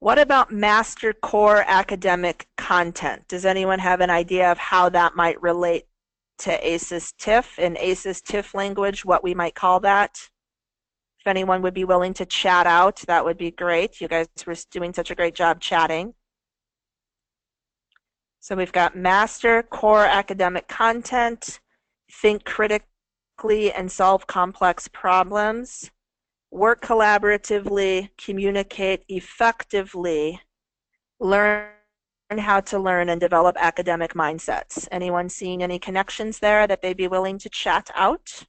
what about master core academic content? Does anyone have an idea of how that might relate to ACES TIF? In ACES TIF language, what we might call that? If anyone would be willing to chat out, that would be great. You guys were doing such a great job chatting. So we've got master core academic content, think critically and solve complex problems, work collaboratively, communicate effectively, learn how to learn and develop academic mindsets. Anyone seeing any connections there that they'd be willing to chat out?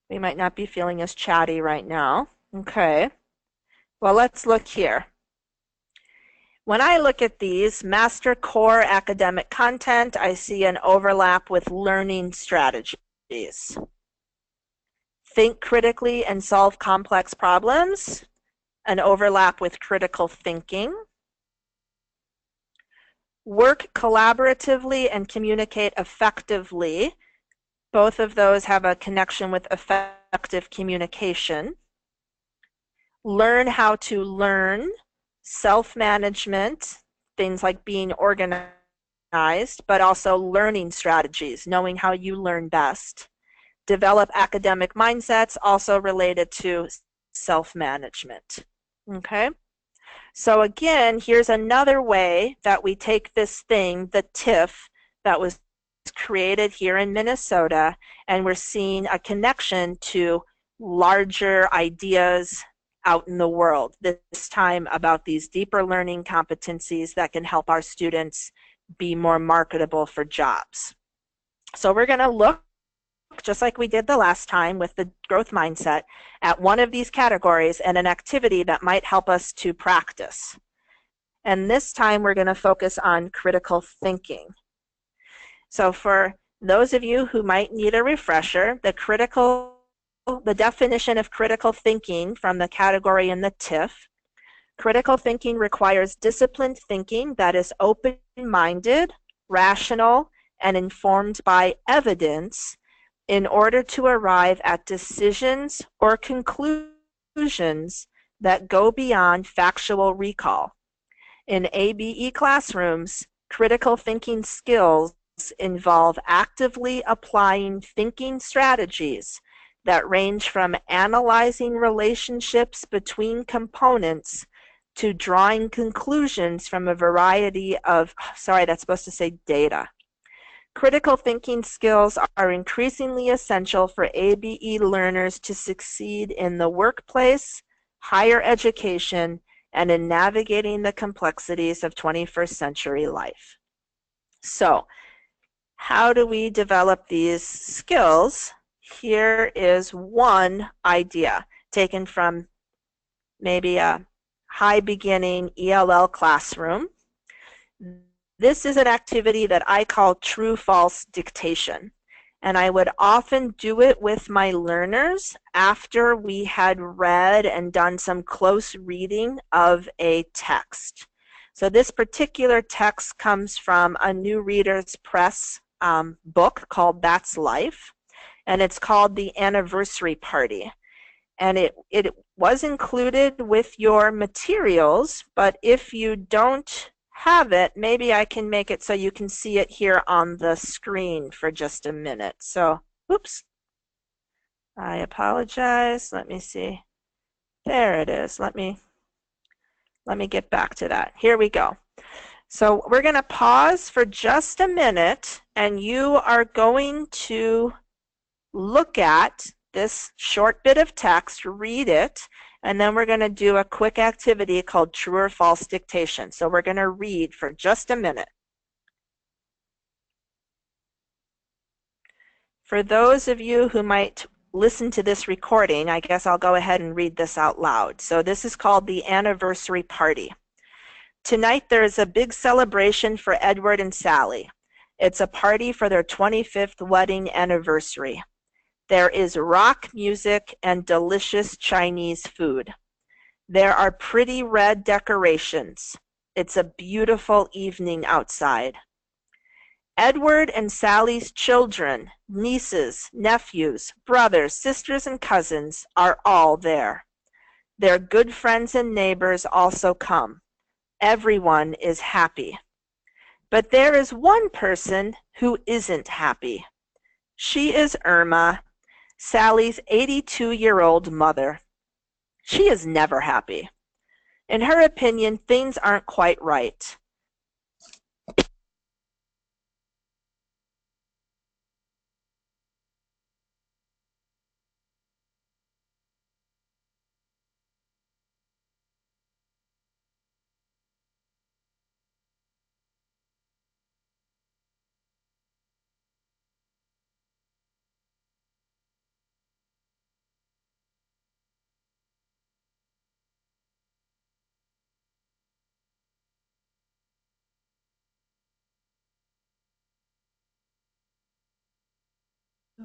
We might not be feeling as chatty right now. Okay. Well, let's look here. When I look at these, master core academic content, I see an overlap with learning strategies. Think critically and solve complex problems, an overlap with critical thinking. Work collaboratively and communicate effectively. Both of those have a connection with effective communication. Learn how to learn, self-management, things like being organized, but also learning strategies, knowing how you learn best. Develop academic mindsets, also related to self-management. Okay? So again, here's another way that we take this thing, the TIF, that was created here in Minnesota, and we're seeing a connection to larger ideas out in the world, this time about these deeper learning competencies that can help our students be more marketable for jobs. So we're going to look, just like we did the last time with the growth mindset, at one of these categories and an activity that might help us to practice. And this time we're going to focus on critical thinking. So for those of you who might need a refresher, the definition of critical thinking from the category in the TIF: critical thinking requires disciplined thinking that is open-minded, rational, and informed by evidence in order to arrive at decisions or conclusions that go beyond factual recall. In ABE classrooms, critical thinking skills involve actively applying thinking strategies that range from analyzing relationships between components to drawing conclusions from a variety of, sorry, that's supposed to say data. Critical thinking skills are increasingly essential for ABE learners to succeed in the workplace, higher education, and in navigating the complexities of 21st century life. So, how do we develop these skills? Here is one idea taken from maybe a high beginning ELL classroom. This is an activity that I call TrueFalse Dictation, and I would often do it with my learners after we had read and done some close reading of a text. So this particular text comes from a New Readers Press book called That's Life, and it's called The Anniversary Party. And it was included with your materials, but if you don't have it, maybe I can make it so you can see it here on the screen for just a minute. So, oops, I apologize. Let me see. There it is. Let me get back to that. Here we go. So we're going to pause for just a minute, and you are going to look at this short bit of text, read it, and then we're going to do a quick activity called true or false dictation. So we're going to read for just a minute. For those of you who might listen to this recording, I guess I'll go ahead and read this out loud. So this is called The Anniversary Party. Tonight there is a big celebration for Edward and Sally. It's a party for their 25th wedding anniversary. There is rock music and delicious Chinese food. There are pretty red decorations. It's a beautiful evening outside. Edward and Sally's children, nieces, nephews, brothers, sisters, and cousins are all there. Their good friends and neighbors also come. Everyone is happy. But there is one person who isn't happy. She is Irma, Sally's 82-year-old mother. She is never happy. In her opinion, things aren't quite right.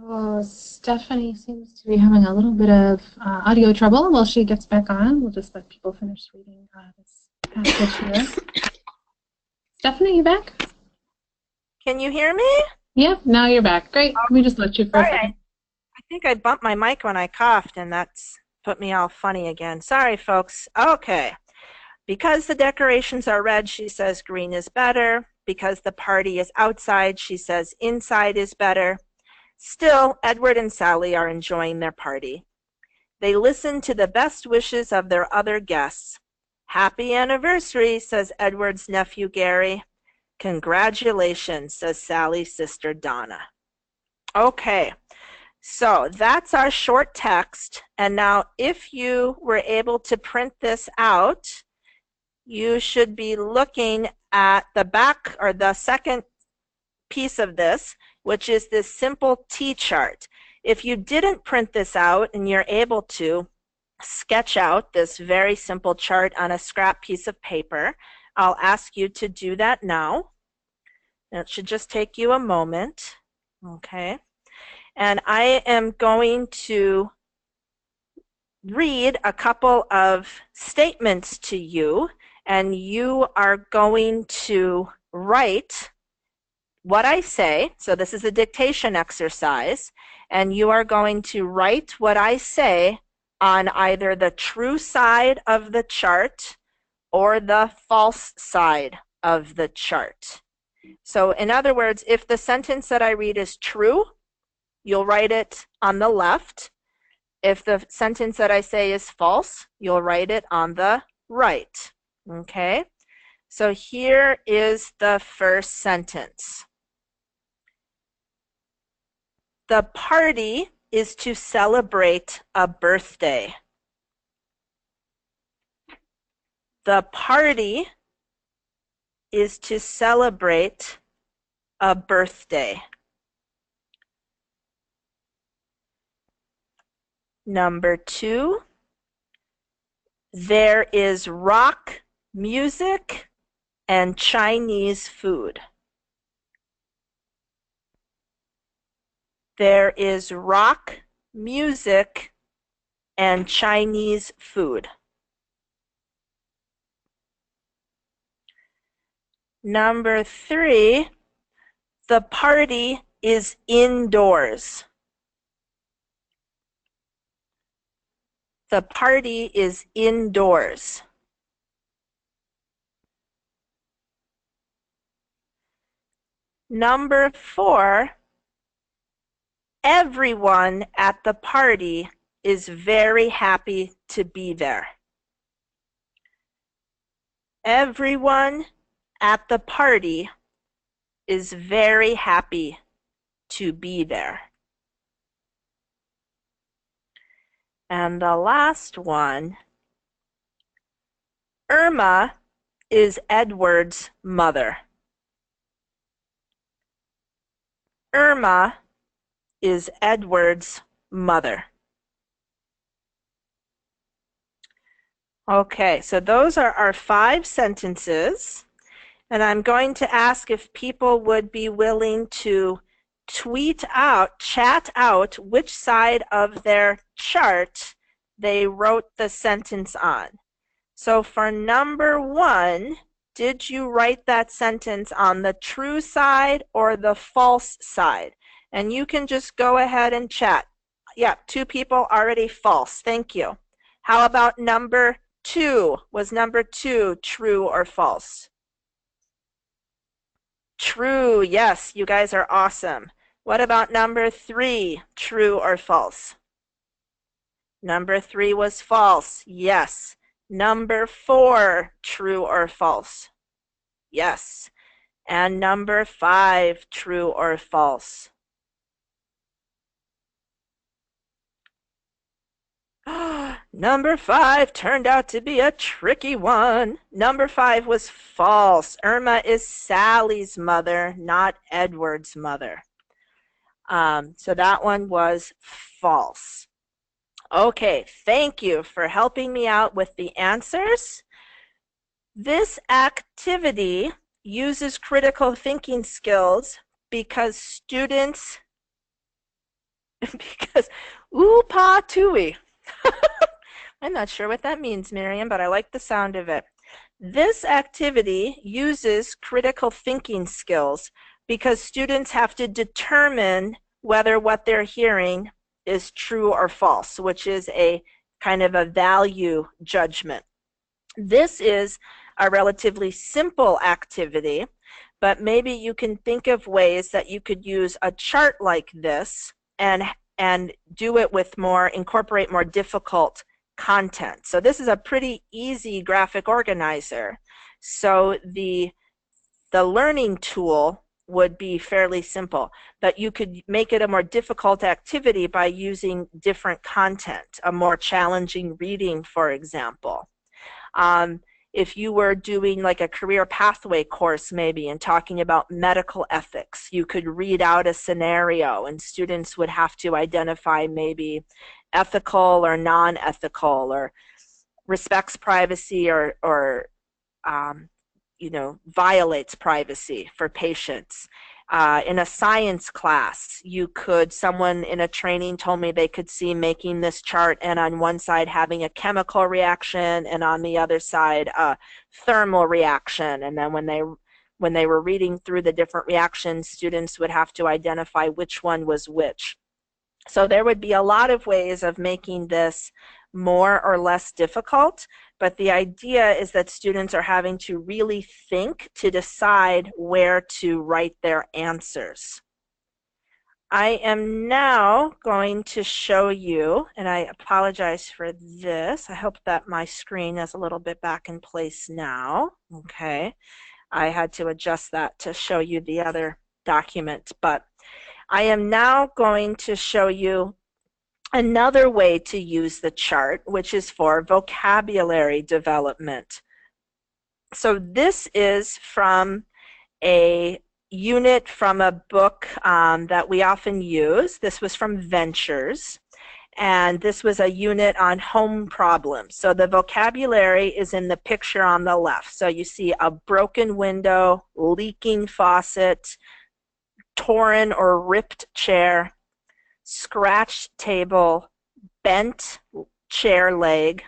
Oh, Stephanie seems to be having a little bit of audio trouble. While she gets back on, we'll just let people finish reading this passage here. Stephanie, you back? Can you hear me? Yeah, now you're back. Great. Let me just let you for a second. I think I bumped my mic when I coughed, and that's put me all funny again. Sorry, folks. Okay. Because the decorations are red, she says green is better. Because the party is outside, she says inside is better. Still, Edward and Sally are enjoying their party. They listen to the best wishes of their other guests. Happy anniversary, says Edward's nephew Gary. Congratulations, says Sally's sister Donna. Okay, so that's our short text. And now if you were able to print this out, you should be looking at the back or the second piece of this, which is this simple T-chart. If you didn't print this out and you're able to sketch out this very simple chart on a scrap piece of paper, I'll ask you to do that now. It should just take you a moment. Okay. And I am going to read a couple of statements to you, and you are going to write what I say. So this is a dictation exercise, and you are going to write what I say on either the true side of the chart or the false side of the chart. So in other words, if the sentence that I read is true, you'll write it on the left. If the sentence that I say is false, you'll write it on the right. Okay? So here is the first sentence. The party is to celebrate a birthday. The party is to celebrate a birthday. Number 2, there is rock music and Chinese food. There is rock music and Chinese food. Number 3, the party is indoors. The party is indoors. Number 4, everyone at the party is very happy to be there. Everyone at the party is very happy to be there. And the last one, Irma is Edward's mother. Irma is Edward's mother. Okay, so those are our 5 sentences. And I'm going to ask if people would be willing to tweet out, chat out which side of their chart they wrote the sentence on. So for number 1, did you write that sentence on the true side or the false side? And you can just go ahead and chat. Yeah, 2 people already false. Thank you. How about number 2? Was number 2 true or false? True. Yes, you guys are awesome. What about number 3? True or false? Number 3 was false. Yes. Number 4, true or false? Yes. And number 5, true or false? Number 5 turned out to be a tricky one. Number 5 was false. Irma is Sally's mother, not Edward's mother. So that one was false. Okay, thank you for helping me out with the answers. This activity uses critical thinking skills because students, ooh, pa, tui. I'm not sure what that means, Miriam, but I like the sound of it. This activity uses critical thinking skills because students have to determine whether what they're hearing is true or false, which is a kind of a value judgment. This is a relatively simple activity, but maybe you can think of ways that you could use a chart like this and do it with incorporate more difficult content. So this is a pretty easy graphic organizer. So the learning tool would be fairly simple, but you could make it a more difficult activity by using different content, a more challenging reading, for example. If you were doing like a career pathway course maybe and talking about medical ethics, you could read out a scenario and students would have to identify maybe ethical or non-ethical or respects privacy or violates privacy for patients. In a science class, someone in a training told me they could see making this chart and on one side having a chemical reaction and on the other side a thermal reaction. And then when they were reading through the different reactions, students would have to identify which one was which. So there would be a lot of ways of making this more or less difficult, but the idea is that students are having to really think to decide where to write their answers. I am now going to show you, and I apologize for this. I hope that my screen is a little bit back in place now. Okay, I had to adjust that to show you the other document, but I am now going to show you another way to use the chart, which is for vocabulary development. So this is from a unit from a book that we often use. This was from Ventures, and this was a unit on home problems. So the vocabulary is in the picture on the left. So you see a broken window, leaking faucet, torn or ripped chair, scratched table, bent chair leg,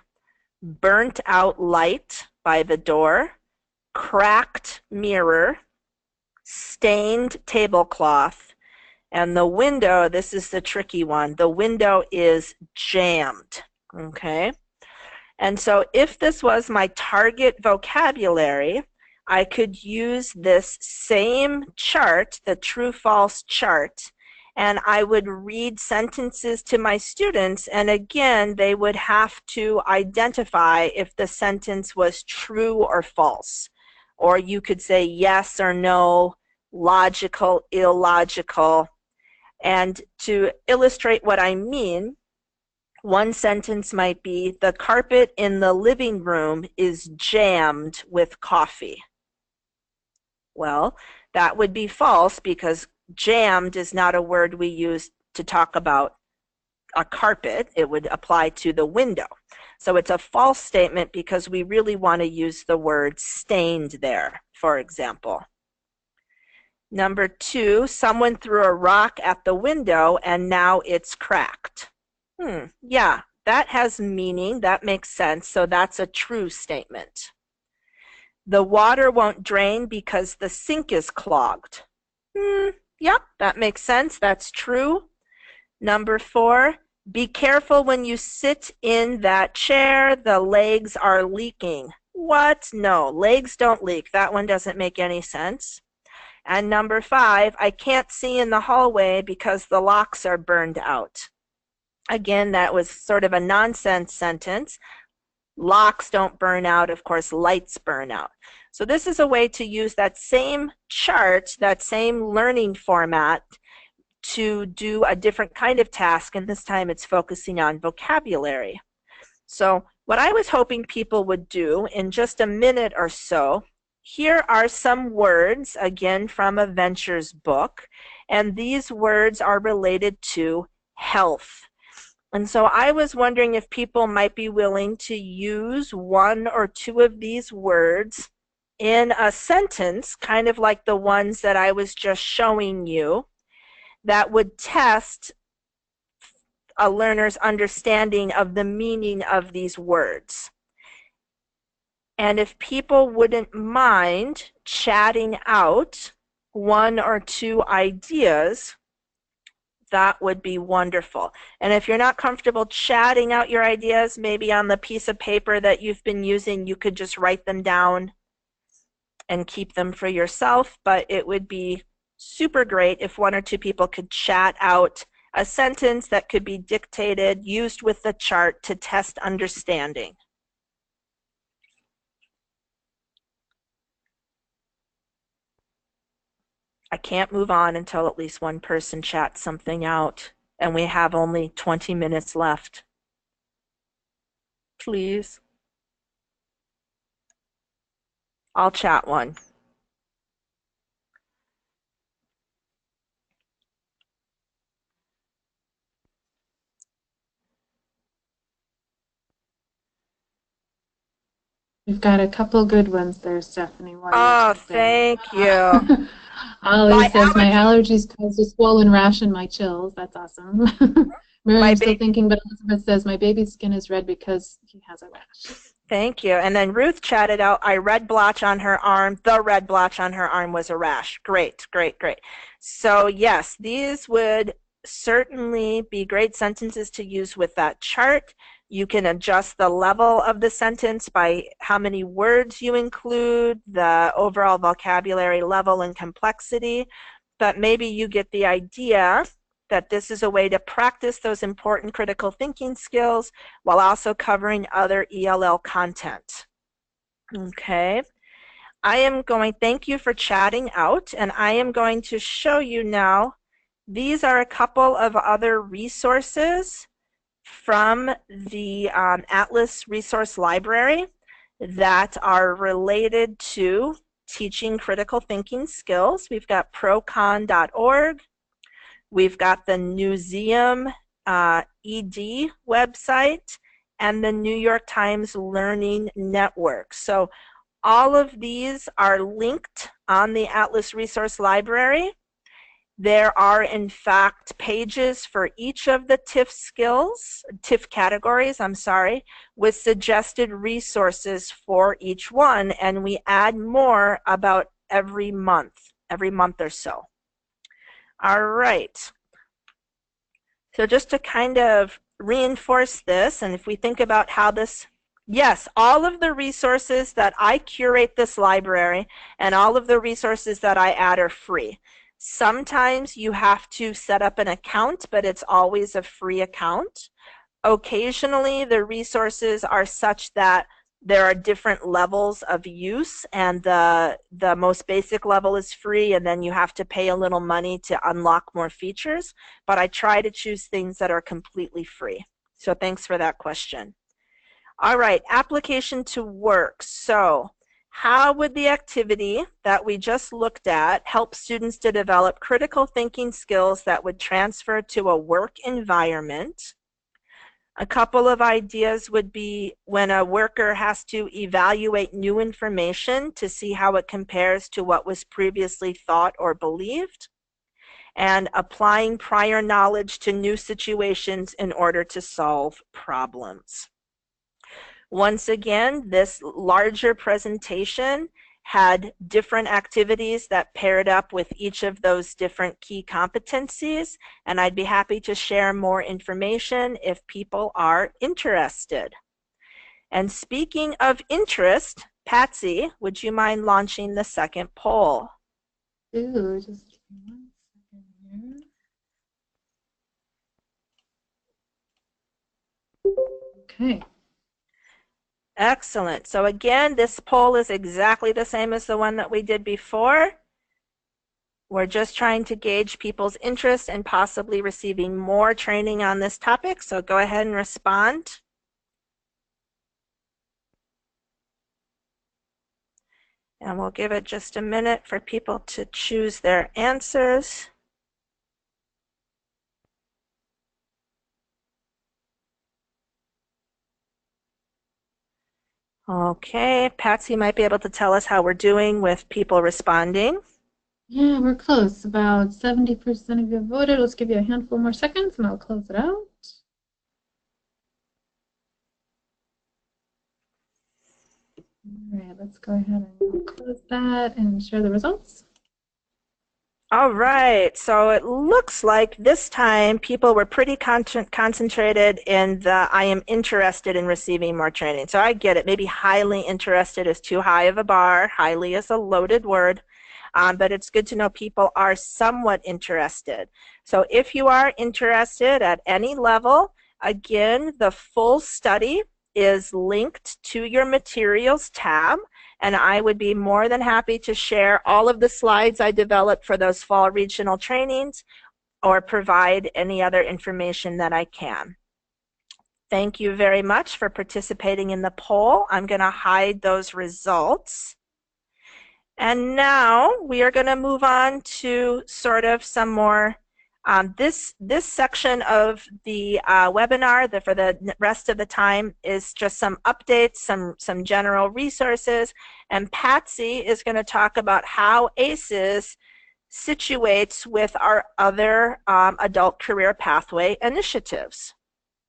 burnt out light by the door, cracked mirror, stained tablecloth, and the window, this is the tricky one, the window is jammed, okay? And so if this was my target vocabulary, I could use this same chart, the true-false chart, and I would read sentences to my students, and again, they would have to identify if the sentence was true or false. Or you could say yes or no, logical, illogical. And to illustrate what I mean, one sentence might be, the carpet in the living room is jammed with coffee. Well, that would be false because jammed is not a word we use to talk about a carpet. It would apply to the window. So it's a false statement because we really want to use the word stained there, for example. Number 2, someone threw a rock at the window and now it's cracked. Yeah, that has meaning. That makes sense. So that's a true statement. The water won't drain because the sink is clogged. Yep, that makes sense. That's true. Number 4, be careful when you sit in that chair. The legs are leaking. What? No, legs don't leak. That one doesn't make any sense. And number 5, I can't see in the hallway because the locks are burned out. Again, that was sort of a nonsense sentence. Locks don't burn out, of course, lights burn out. So this is a way to use that same chart, that same learning format, to do a different kind of task, and this time it's focusing on vocabulary. So what I was hoping people would do in just a minute or so, here are some words, again from a Ventures book, and these words are related to health. And so I was wondering if people might be willing to use 1 or 2 of these words in a sentence, kind of like the ones that I was just showing you, that would test a learner's understanding of the meaning of these words. And if people wouldn't mind chatting out 1 or 2 ideas, that would be wonderful. And if you're not comfortable chatting out your ideas, maybe on the piece of paper that you've been using, you could just write them down and keep them for yourself. But it would be super great if 1 or 2 people could chat out a sentence that could be dictated, used with the chart to test understanding. I can't move on until at least 1 person chats something out, and we have only 20 minutes left. Please. I'll chat one. We've got a couple good ones there, Stephanie. Oh, thank you. Ollie says, my allergies caused a swollen rash in my chills. That's awesome. Miriam's still thinking, but Elizabeth says, my baby's skin is red because he has a rash. Thank you. And then Ruth chatted out, I red blotch on her arm. The red blotch on her arm was a rash. Great, great, great. So yes, these would certainly be great sentences to use with that chart. You can adjust the level of the sentence by how many words you include, the overall vocabulary level and complexity, but maybe you get the idea that this is a way to practice those important critical thinking skills while also covering other ELL content. Okay. Thank you for chatting out, and I am going to show you now, these are a couple of other resources from the Atlas Resource Library that are related to teaching critical thinking skills. We've got procon.org. We've got the Newseum ED website and the New York Times Learning Network. So all of these are linked on the Atlas Resource Library. There are, in fact, pages for each of the TIF categories, with suggested resources for each one, and we add more about every month or so. All right. So just to kind of reinforce this, and if we think about how this, yes, all of the resources that I curate this library and all of the resources that I add are free. Sometimes you have to set up an account, but it's always a free account. Occasionally, the resources are such that there are different levels of use, and the most basic level is free, and then you have to pay a little money to unlock more features. But I try to choose things that are completely free. So thanks for that question. All right, application to work. So how would the activity that we just looked at help students to develop critical thinking skills that would transfer to a work environment? A couple of ideas would be when a worker has to evaluate new information to see how it compares to what was previously thought or believed, and applying prior knowledge to new situations in order to solve problems. Once again, this larger presentation had different activities that paired up with each of those different key competencies, and I'd be happy to share more information if people are interested. And speaking of interest, Patsy, would you mind launching the second poll? Ooh, just give me 1 second here. Okay. Excellent. So again, this poll is exactly the same as the one that we did before. We're just trying to gauge people's interest in possibly receiving more training on this topic. So go ahead and respond. And we'll give it just a minute for people to choose their answers. Okay, Patsy might be able to tell us how we're doing with people responding. Yeah, we're close. About 70% of you have voted. Let's give you a handful more seconds and I'll close it out. All right, let's go ahead and close that and share the results. All right, so it looks like this time people were pretty concentrated in the I am interested in receiving more training. So I get it. Maybe highly interested is too high of a bar. Highly is a loaded word. But it's good to know people are somewhat interested. So if you are interested at any level, again, the full study is linked to your materials tab, and I would be more than happy to share all of the slides I developed for those fall regional trainings or provide any other information that I can. Thank you very much for participating in the poll. I'm going to hide those results. And now we are going to move on to sort of some more, this section of the webinar for the rest of the time is just some updates, some general resources, and Patsy is going to talk about how ACES situates with our other adult career pathway initiatives.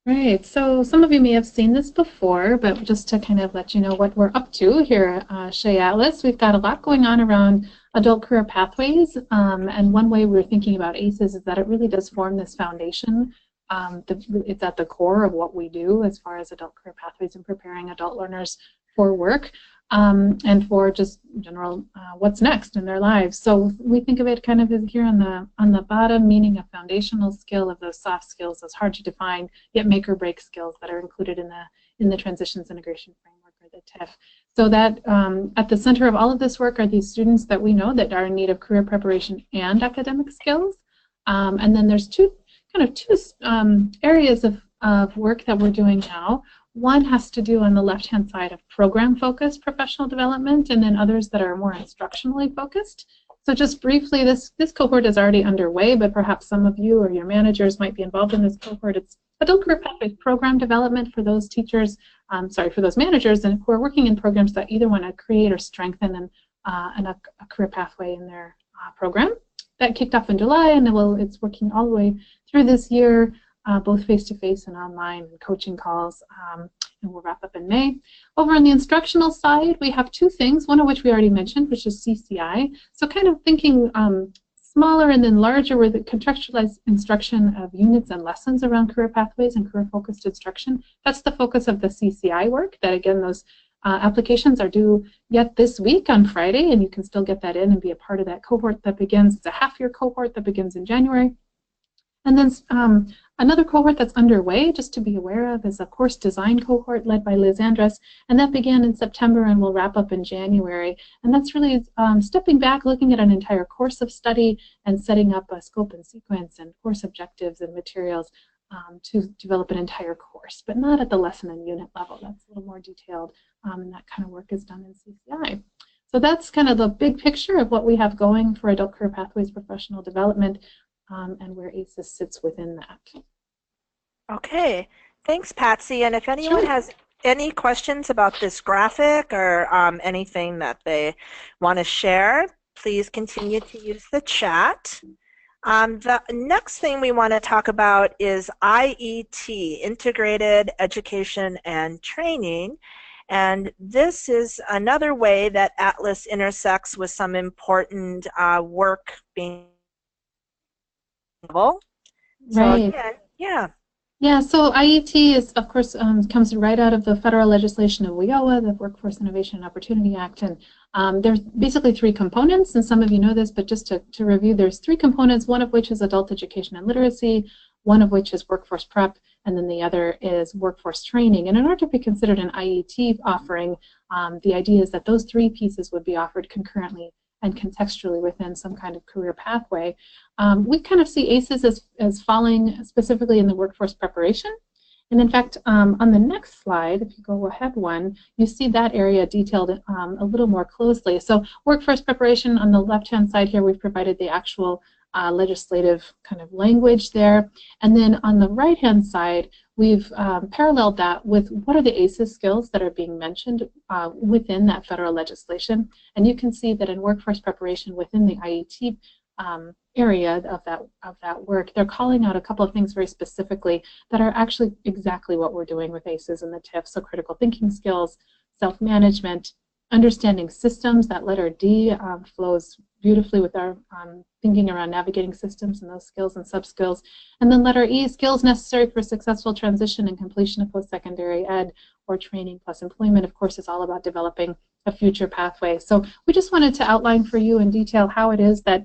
Right, so some of you may have seen this before, but just to kind of let you know what we're up to here at Shea Atlas, we've got a lot going on around adult career pathways, and one way we're thinking about ACES is that it really does form this foundation. It's at the core of what we do as far as adult career pathways and preparing adult learners for work. And for just general what's next in their lives. So we think of it kind of as here on the bottom, meaning a foundational skill of those soft skills, those hard to define yet make or break skills that are included in the Transitions Integration Framework, or the TIF. So that at the center of all of this work are these students that we know that are in need of career preparation and academic skills. And then there's two areas of work that we're doing now. One has to do on the left-hand side of program-focused professional development, and then others that are more instructionally focused. So just briefly, this cohort is already underway, but perhaps some of you or your managers might be involved in this cohort. It's adult career pathways program development for those teachers, for those managers, and who are working in programs that either want to create or strengthen a career pathway in their program. That kicked off in July, and it's working all the way through this year. Both face-to-face and online and coaching calls, and we'll wrap up in May. Over on the instructional side, we have two things, one of which we already mentioned, which is CCI. So kind of thinking smaller and then larger with the contextualized instruction of units and lessons around career pathways and career-focused instruction. That's the focus of the CCI work, that again, those applications are due yet this week on Friday, and you can still get that in and be a part of that cohort that begins. It's a half-year cohort that begins in January. And then another cohort that's underway, just to be aware of, is a course design cohort led by Liz Andrus, and that began in September and will wrap up in January. And that's really stepping back, looking at an entire course of study and setting up a scope and sequence and course objectives and materials to develop an entire course, but not at the lesson and unit level. That's a little more detailed, and that kind of work is done in CCI. So that's kind of the big picture of what we have going for adult career pathways professional development. And where ACES sits within that. Okay, thanks, Patsy. And if anyone has any questions about this graphic or anything that they want to share, please continue to use the chat. The next thing we want to talk about is IET, Integrated Education and Training. And this is another way that Atlas intersects with some important work being available. So Right. again, yeah. Yeah, so IET is, of course, comes right out of the federal legislation of WIOA, the Workforce Innovation and Opportunity Act. And there's basically three components, and some of you know this, but just to review, there's three components, one of which is adult education and literacy, one of which is workforce prep, and then the other is workforce training. And in order to be considered an IET offering, the idea is that those three pieces would be offered concurrently and contextually within some kind of career pathway. We kind of see ACES as falling specifically in the workforce preparation. And in fact, on the next slide, if you go ahead one, you see that area detailed a little more closely. So workforce preparation on the left-hand side here, we've provided the actual legislative kind of language there. And then on the right-hand side, we've paralleled that with what are the ACES skills that are being mentioned within that federal legislation. And you can see that in workforce preparation within the IET area of that work, they're calling out a couple of things very specifically that are actually exactly what we're doing with ACES and the TIF. So critical thinking skills, self-management, understanding systems. That letter D flows beautifully with our thinking around navigating systems and those skills and sub-skills. And then letter E, skills necessary for successful transition and completion of post-secondary ed or training plus employment, of course, is all about developing a future pathway. So we just wanted to outline for you in detail how it is that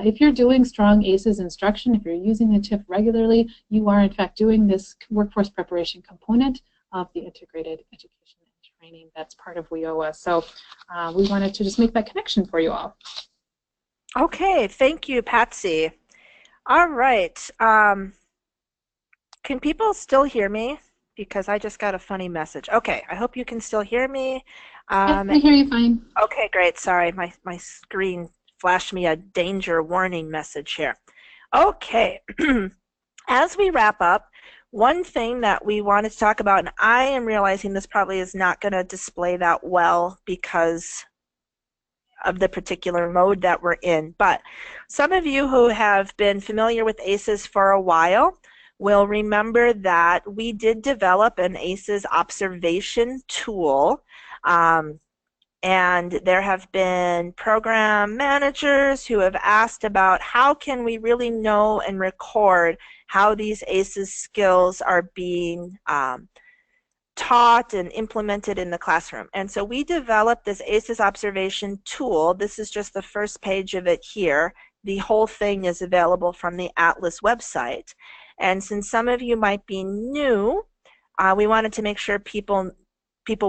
if you're doing strong ACES instruction, if you're using the TIF regularly, you are in fact doing this workforce preparation component of the integrated education and training that's part of WIOA. So we wanted to just make that connection for you all. Okay, thank you, Patsy. All right. Can people still hear me? Because I just got a funny message. Okay, I hope you can still hear me. Yep, I hear you fine. Okay, great. Sorry, my screen flashed me a danger warning message here. Okay, as we wrap up, one thing that we wanted to talk about, and I am realizing this probably is not going to display that well because of the particular mode that we're in, but some of you who have been familiar with ACES for a while will remember that we did develop an ACES observation tool. And there have been program managers who have asked about how can we really know and record how these ACES skills are being taught and implemented in the classroom. And so we developed this ACES observation tool. This is just the first page of it here. The whole thing is available from the Atlas website. And since some of you might be new, we wanted to make sure people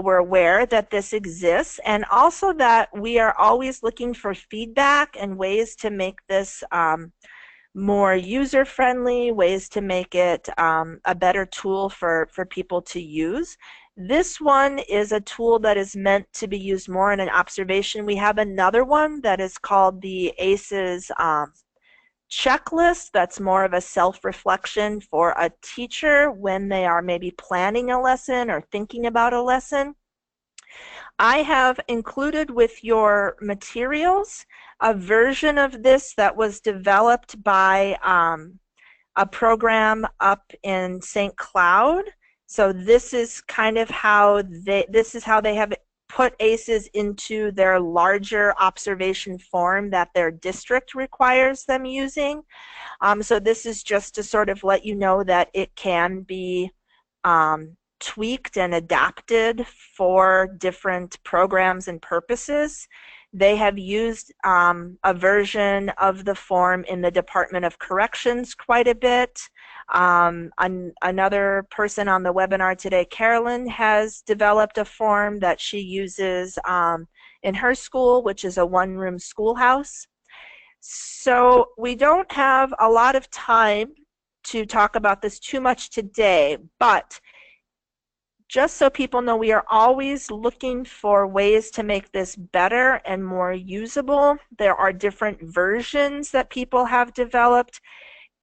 were aware that this exists, and also that we are always looking for feedback and ways to make this more user-friendly, ways to make it a better tool for people to use. This one is a tool that is meant to be used more in an observation. We have another one that is called the ACES checklist. That's more of a self-reflection for a teacher when they are maybe planning a lesson or thinking about a lesson. I have included with your materials a version of this that was developed by a program up in St. Cloud. So this is kind of how they have put ACES into their larger observation form that their district requires them using. So this is just to sort of let you know that it can be tweaked and adapted for different programs and purposes. They have used a version of the form in the Department of Corrections quite a bit. Another person on the webinar today, Carolyn, has developed a form that she uses in her school, which is a one-room schoolhouse. So we don't have a lot of time to talk about this too much today, but just so people know, we are always looking for ways to make this better and more usable. There are different versions that people have developed,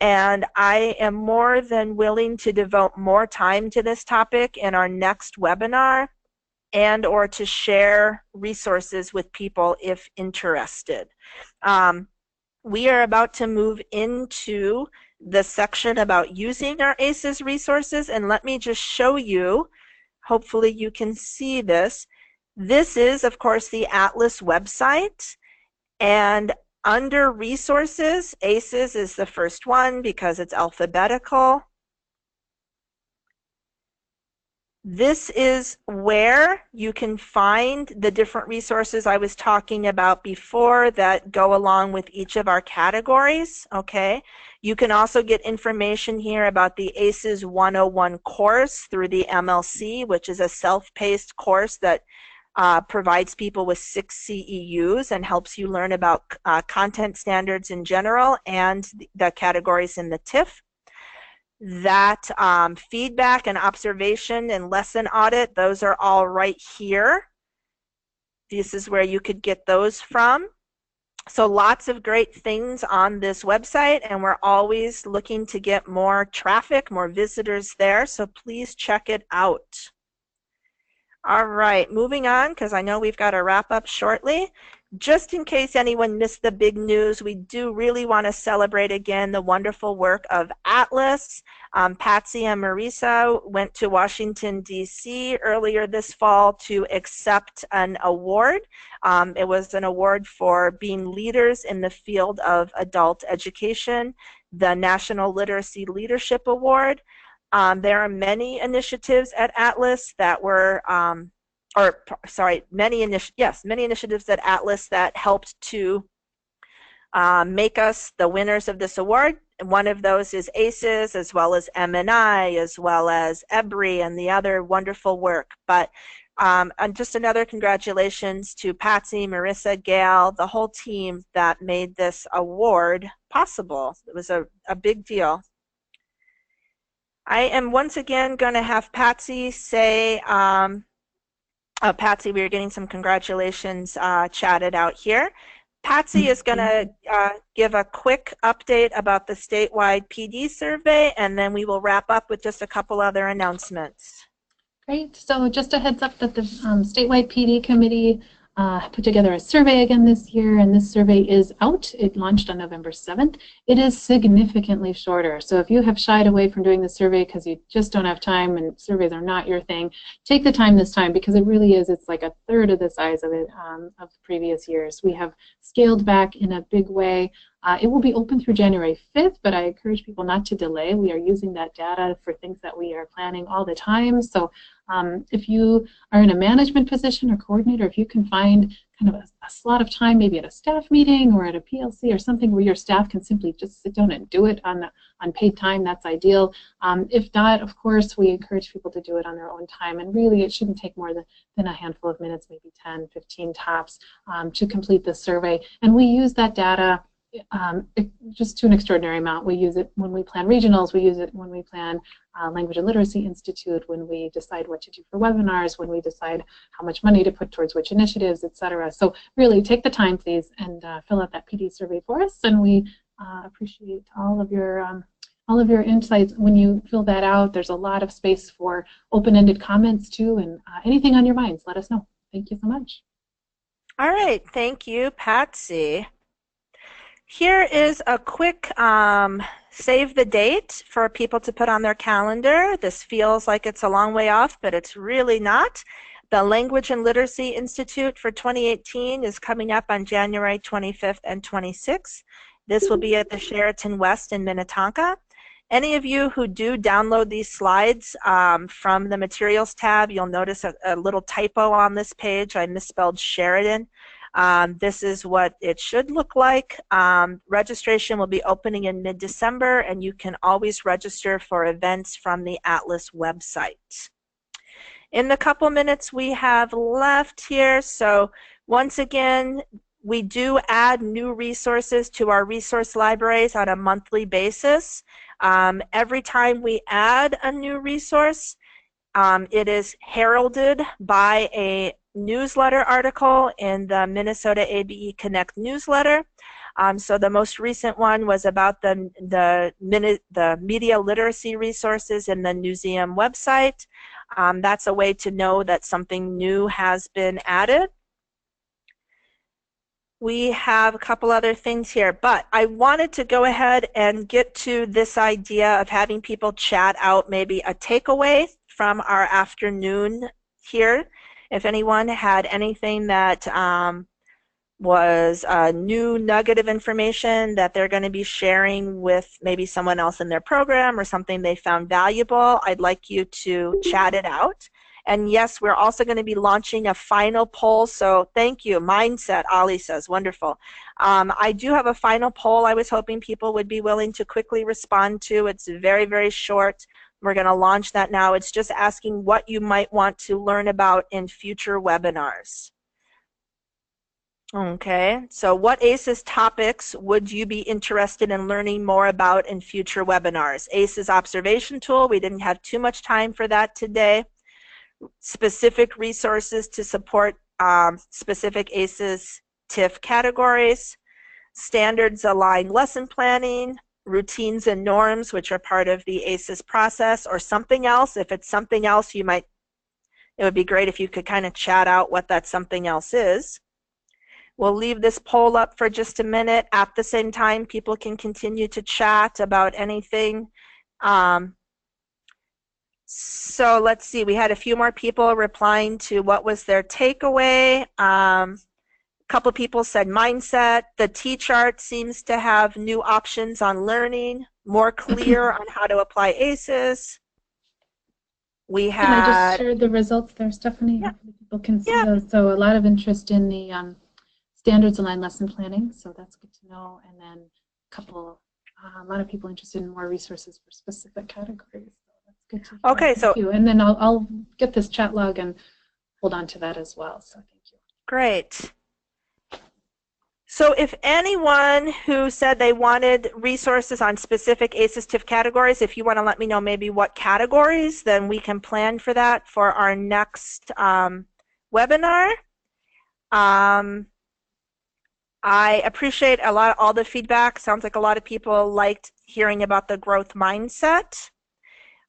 and I am more than willing to devote more time to this topic in our next webinar and or to share resources with people if interested. we are about to move into the section about using our ACES resources, and let me just show you, hopefully you can see this. This is, of course, the Atlas website, and under resources, ACES is the first one because it's alphabetical. This is where you can find the different resources I was talking about before that go along with each of our categories, okay? You can also get information here about the ACES 101 course through the MLC, which is a self-paced course that provides people with 6 CEUs and helps you learn about content standards in general and the categories in the TIF. That feedback and observation and lesson audit, those are all right here. This is where you could get those from. So lots of great things on this website, and we're always looking to get more traffic, more visitors there, so please check it out. All right, moving on, because I know we've got to wrap up shortly. Just in case anyone missed the big news, we do really want to celebrate again the wonderful work of Atlas. Patsy and Marisa went to Washington, D.C. earlier this fall to accept an award. It was an award for being leaders in the field of adult education, the National Literacy Leadership Award. There are many initiatives at Atlas that were, many initiatives at Atlas that helped to make us the winners of this award. And one of those is ACES, as well as M&I, as well as EBRI, and the other wonderful work. But and just another congratulations to Patsy, Marissa, Gail, the whole team that made this award possible. It was a big deal. I am once again going to have Patsy say, Patsy, we are getting some congratulations chatted out here. Patsy is going to give a quick update about the statewide PD survey, and then we will wrap up with just a couple other announcements. Great. So just a heads up that the statewide PD committee put together a survey again this year, and this survey is out. It launched on November 7th. It is significantly shorter. So if you have shied away from doing the survey because you just don't have time and surveys are not your thing, take the time this time, because it really is. It's like a third of the size of it of the previous years. We have scaled back in a big way. It will be open through January 5th, but I encourage people not to delay. We are using that data for things that we are planning all the time. So if you are in a management position or coordinator, if you can find kind of a slot of time, maybe at a staff meeting or at a PLC or something where your staff can simply just sit down and do it on paid time, that's ideal. If not, of course, we encourage people to do it on their own time. And really, it shouldn't take more than a handful of minutes, maybe 10, 15 tops, to complete the survey. And we use that data just to an extraordinary amount. We use it when we plan regionals, we use it when we plan Language and Literacy Institute, when we decide what to do for webinars, when we decide how much money to put towards which initiatives, etc. So really take the time, please, and fill out that PD survey for us, and we appreciate all of your insights. When you fill that out, there's a lot of space for open-ended comments too, and anything on your minds, let us know. Thank you so much. All right, thank you, Patsy. Here is a quick save the date for people to put on their calendar. This feels like it's a long way off, but it's really not. The Language and Literacy Institute for 2018 is coming up on January 25th and 26th. This will be at the Sheraton West in Minnetonka. Any of you who do download these slides from the Materials tab, you'll notice a little typo on this page. I misspelled Sheridan. This is what it should look like. Registration will be opening in mid-December, and you can always register for events from the Atlas website. In the couple minutes we have left here, so once again, we do add new resources to our resource libraries on a monthly basis. Every time we add a new resource, it is heralded by a newsletter article in the Minnesota ABE Connect newsletter. So the most recent one was about the media literacy resources in the museum website. That's a way to know that something new has been added. we have a couple other things here, but I wanted to go ahead and get to this idea of having people chat out maybe a takeaway from our afternoon here. If anyone had anything that was new nugget of information that they're going to be sharing with maybe someone else in their program or something they found valuable, I'd like you to chat it out. And yes, we're also going to be launching a final poll. So thank you. Mindset, Ali says, wonderful. I do have a final poll I was hoping people would be willing to quickly respond to. It's very, very short. We're going to launch that now. It's just asking what you might want to learn about in future webinars. Okay, so what ACES topics would you be interested in learning more about in future webinars? ACES observation tool, we didn't have too much time for that today. Specific resources to support specific ACES TIF categories, standards aligned lesson planning, routines and norms, which are part of the ACES process, or something else. If it's something else, it would be great if you could kind of chat out what that something else is. We'll leave this poll up for just a minute. At the same time, people can continue to chat about anything. So let's see, we had a few more people replying to what was their takeaway. A couple people said mindset. The T-chart seems to have new options on learning, more clear on how to apply ACEs. We had... And I just shared the results there, Stephanie. Yeah. People can see those. So a lot of interest in the standards aligned lesson planning, so that's good to know. And then a lot of people interested in more resources for specific categories. So that's good to hear. Okay, thank you. And then I'll get this chat log and hold on to that as well. So thank you. Great. So if anyone who said they wanted resources on specific ACES TIF categories, if you want to let me know maybe what categories, then we can plan for that for our next webinar. I appreciate all the feedback. Sounds like a lot of people liked hearing about the growth mindset.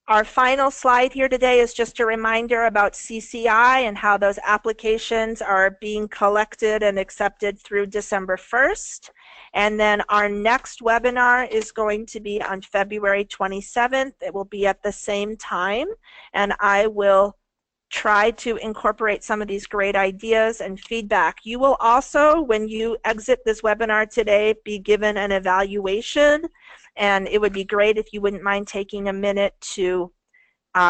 Our final slide here today is just a reminder about CCI and how those applications are being collected and accepted through December 1st. And then our next webinar is going to be on February 27th. It will be at the same time, and I will try to incorporate some of these great ideas and feedback. You will also, when you exit this webinar today, be given an evaluation, and it would be great if you wouldn't mind taking a minute to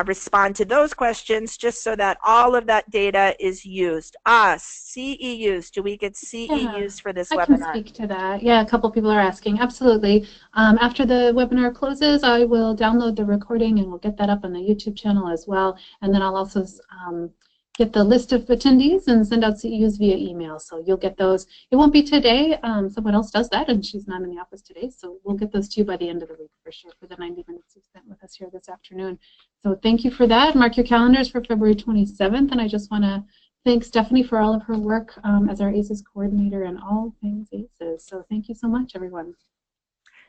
respond to those questions, just so that all of that data is used. CEUs, do we get CEUs for this webinar? I can speak to that. Yeah, a couple people are asking. Absolutely. After the webinar closes, I will download the recording and we'll get that up on the YouTube channel as well. And then I'll also get the list of attendees and send out CEUs via email. So you'll get those. It won't be today. Someone else does that, and she's not in the office today. So we'll get those to you by the end of the week for sure, for the 90 minutes you spent with us here this afternoon. So thank you for that. Mark your calendars for February 27th. And I just want to thank Stephanie for all of her work as our ACES coordinator and all things ACES. So thank you so much, everyone.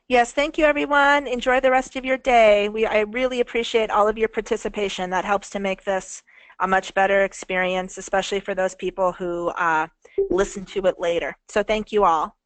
Yes, thank you, everyone. Enjoy the rest of your day. I really appreciate all of your participation. That helps to make this a much better experience, especially for those people who listen to it later. So thank you all.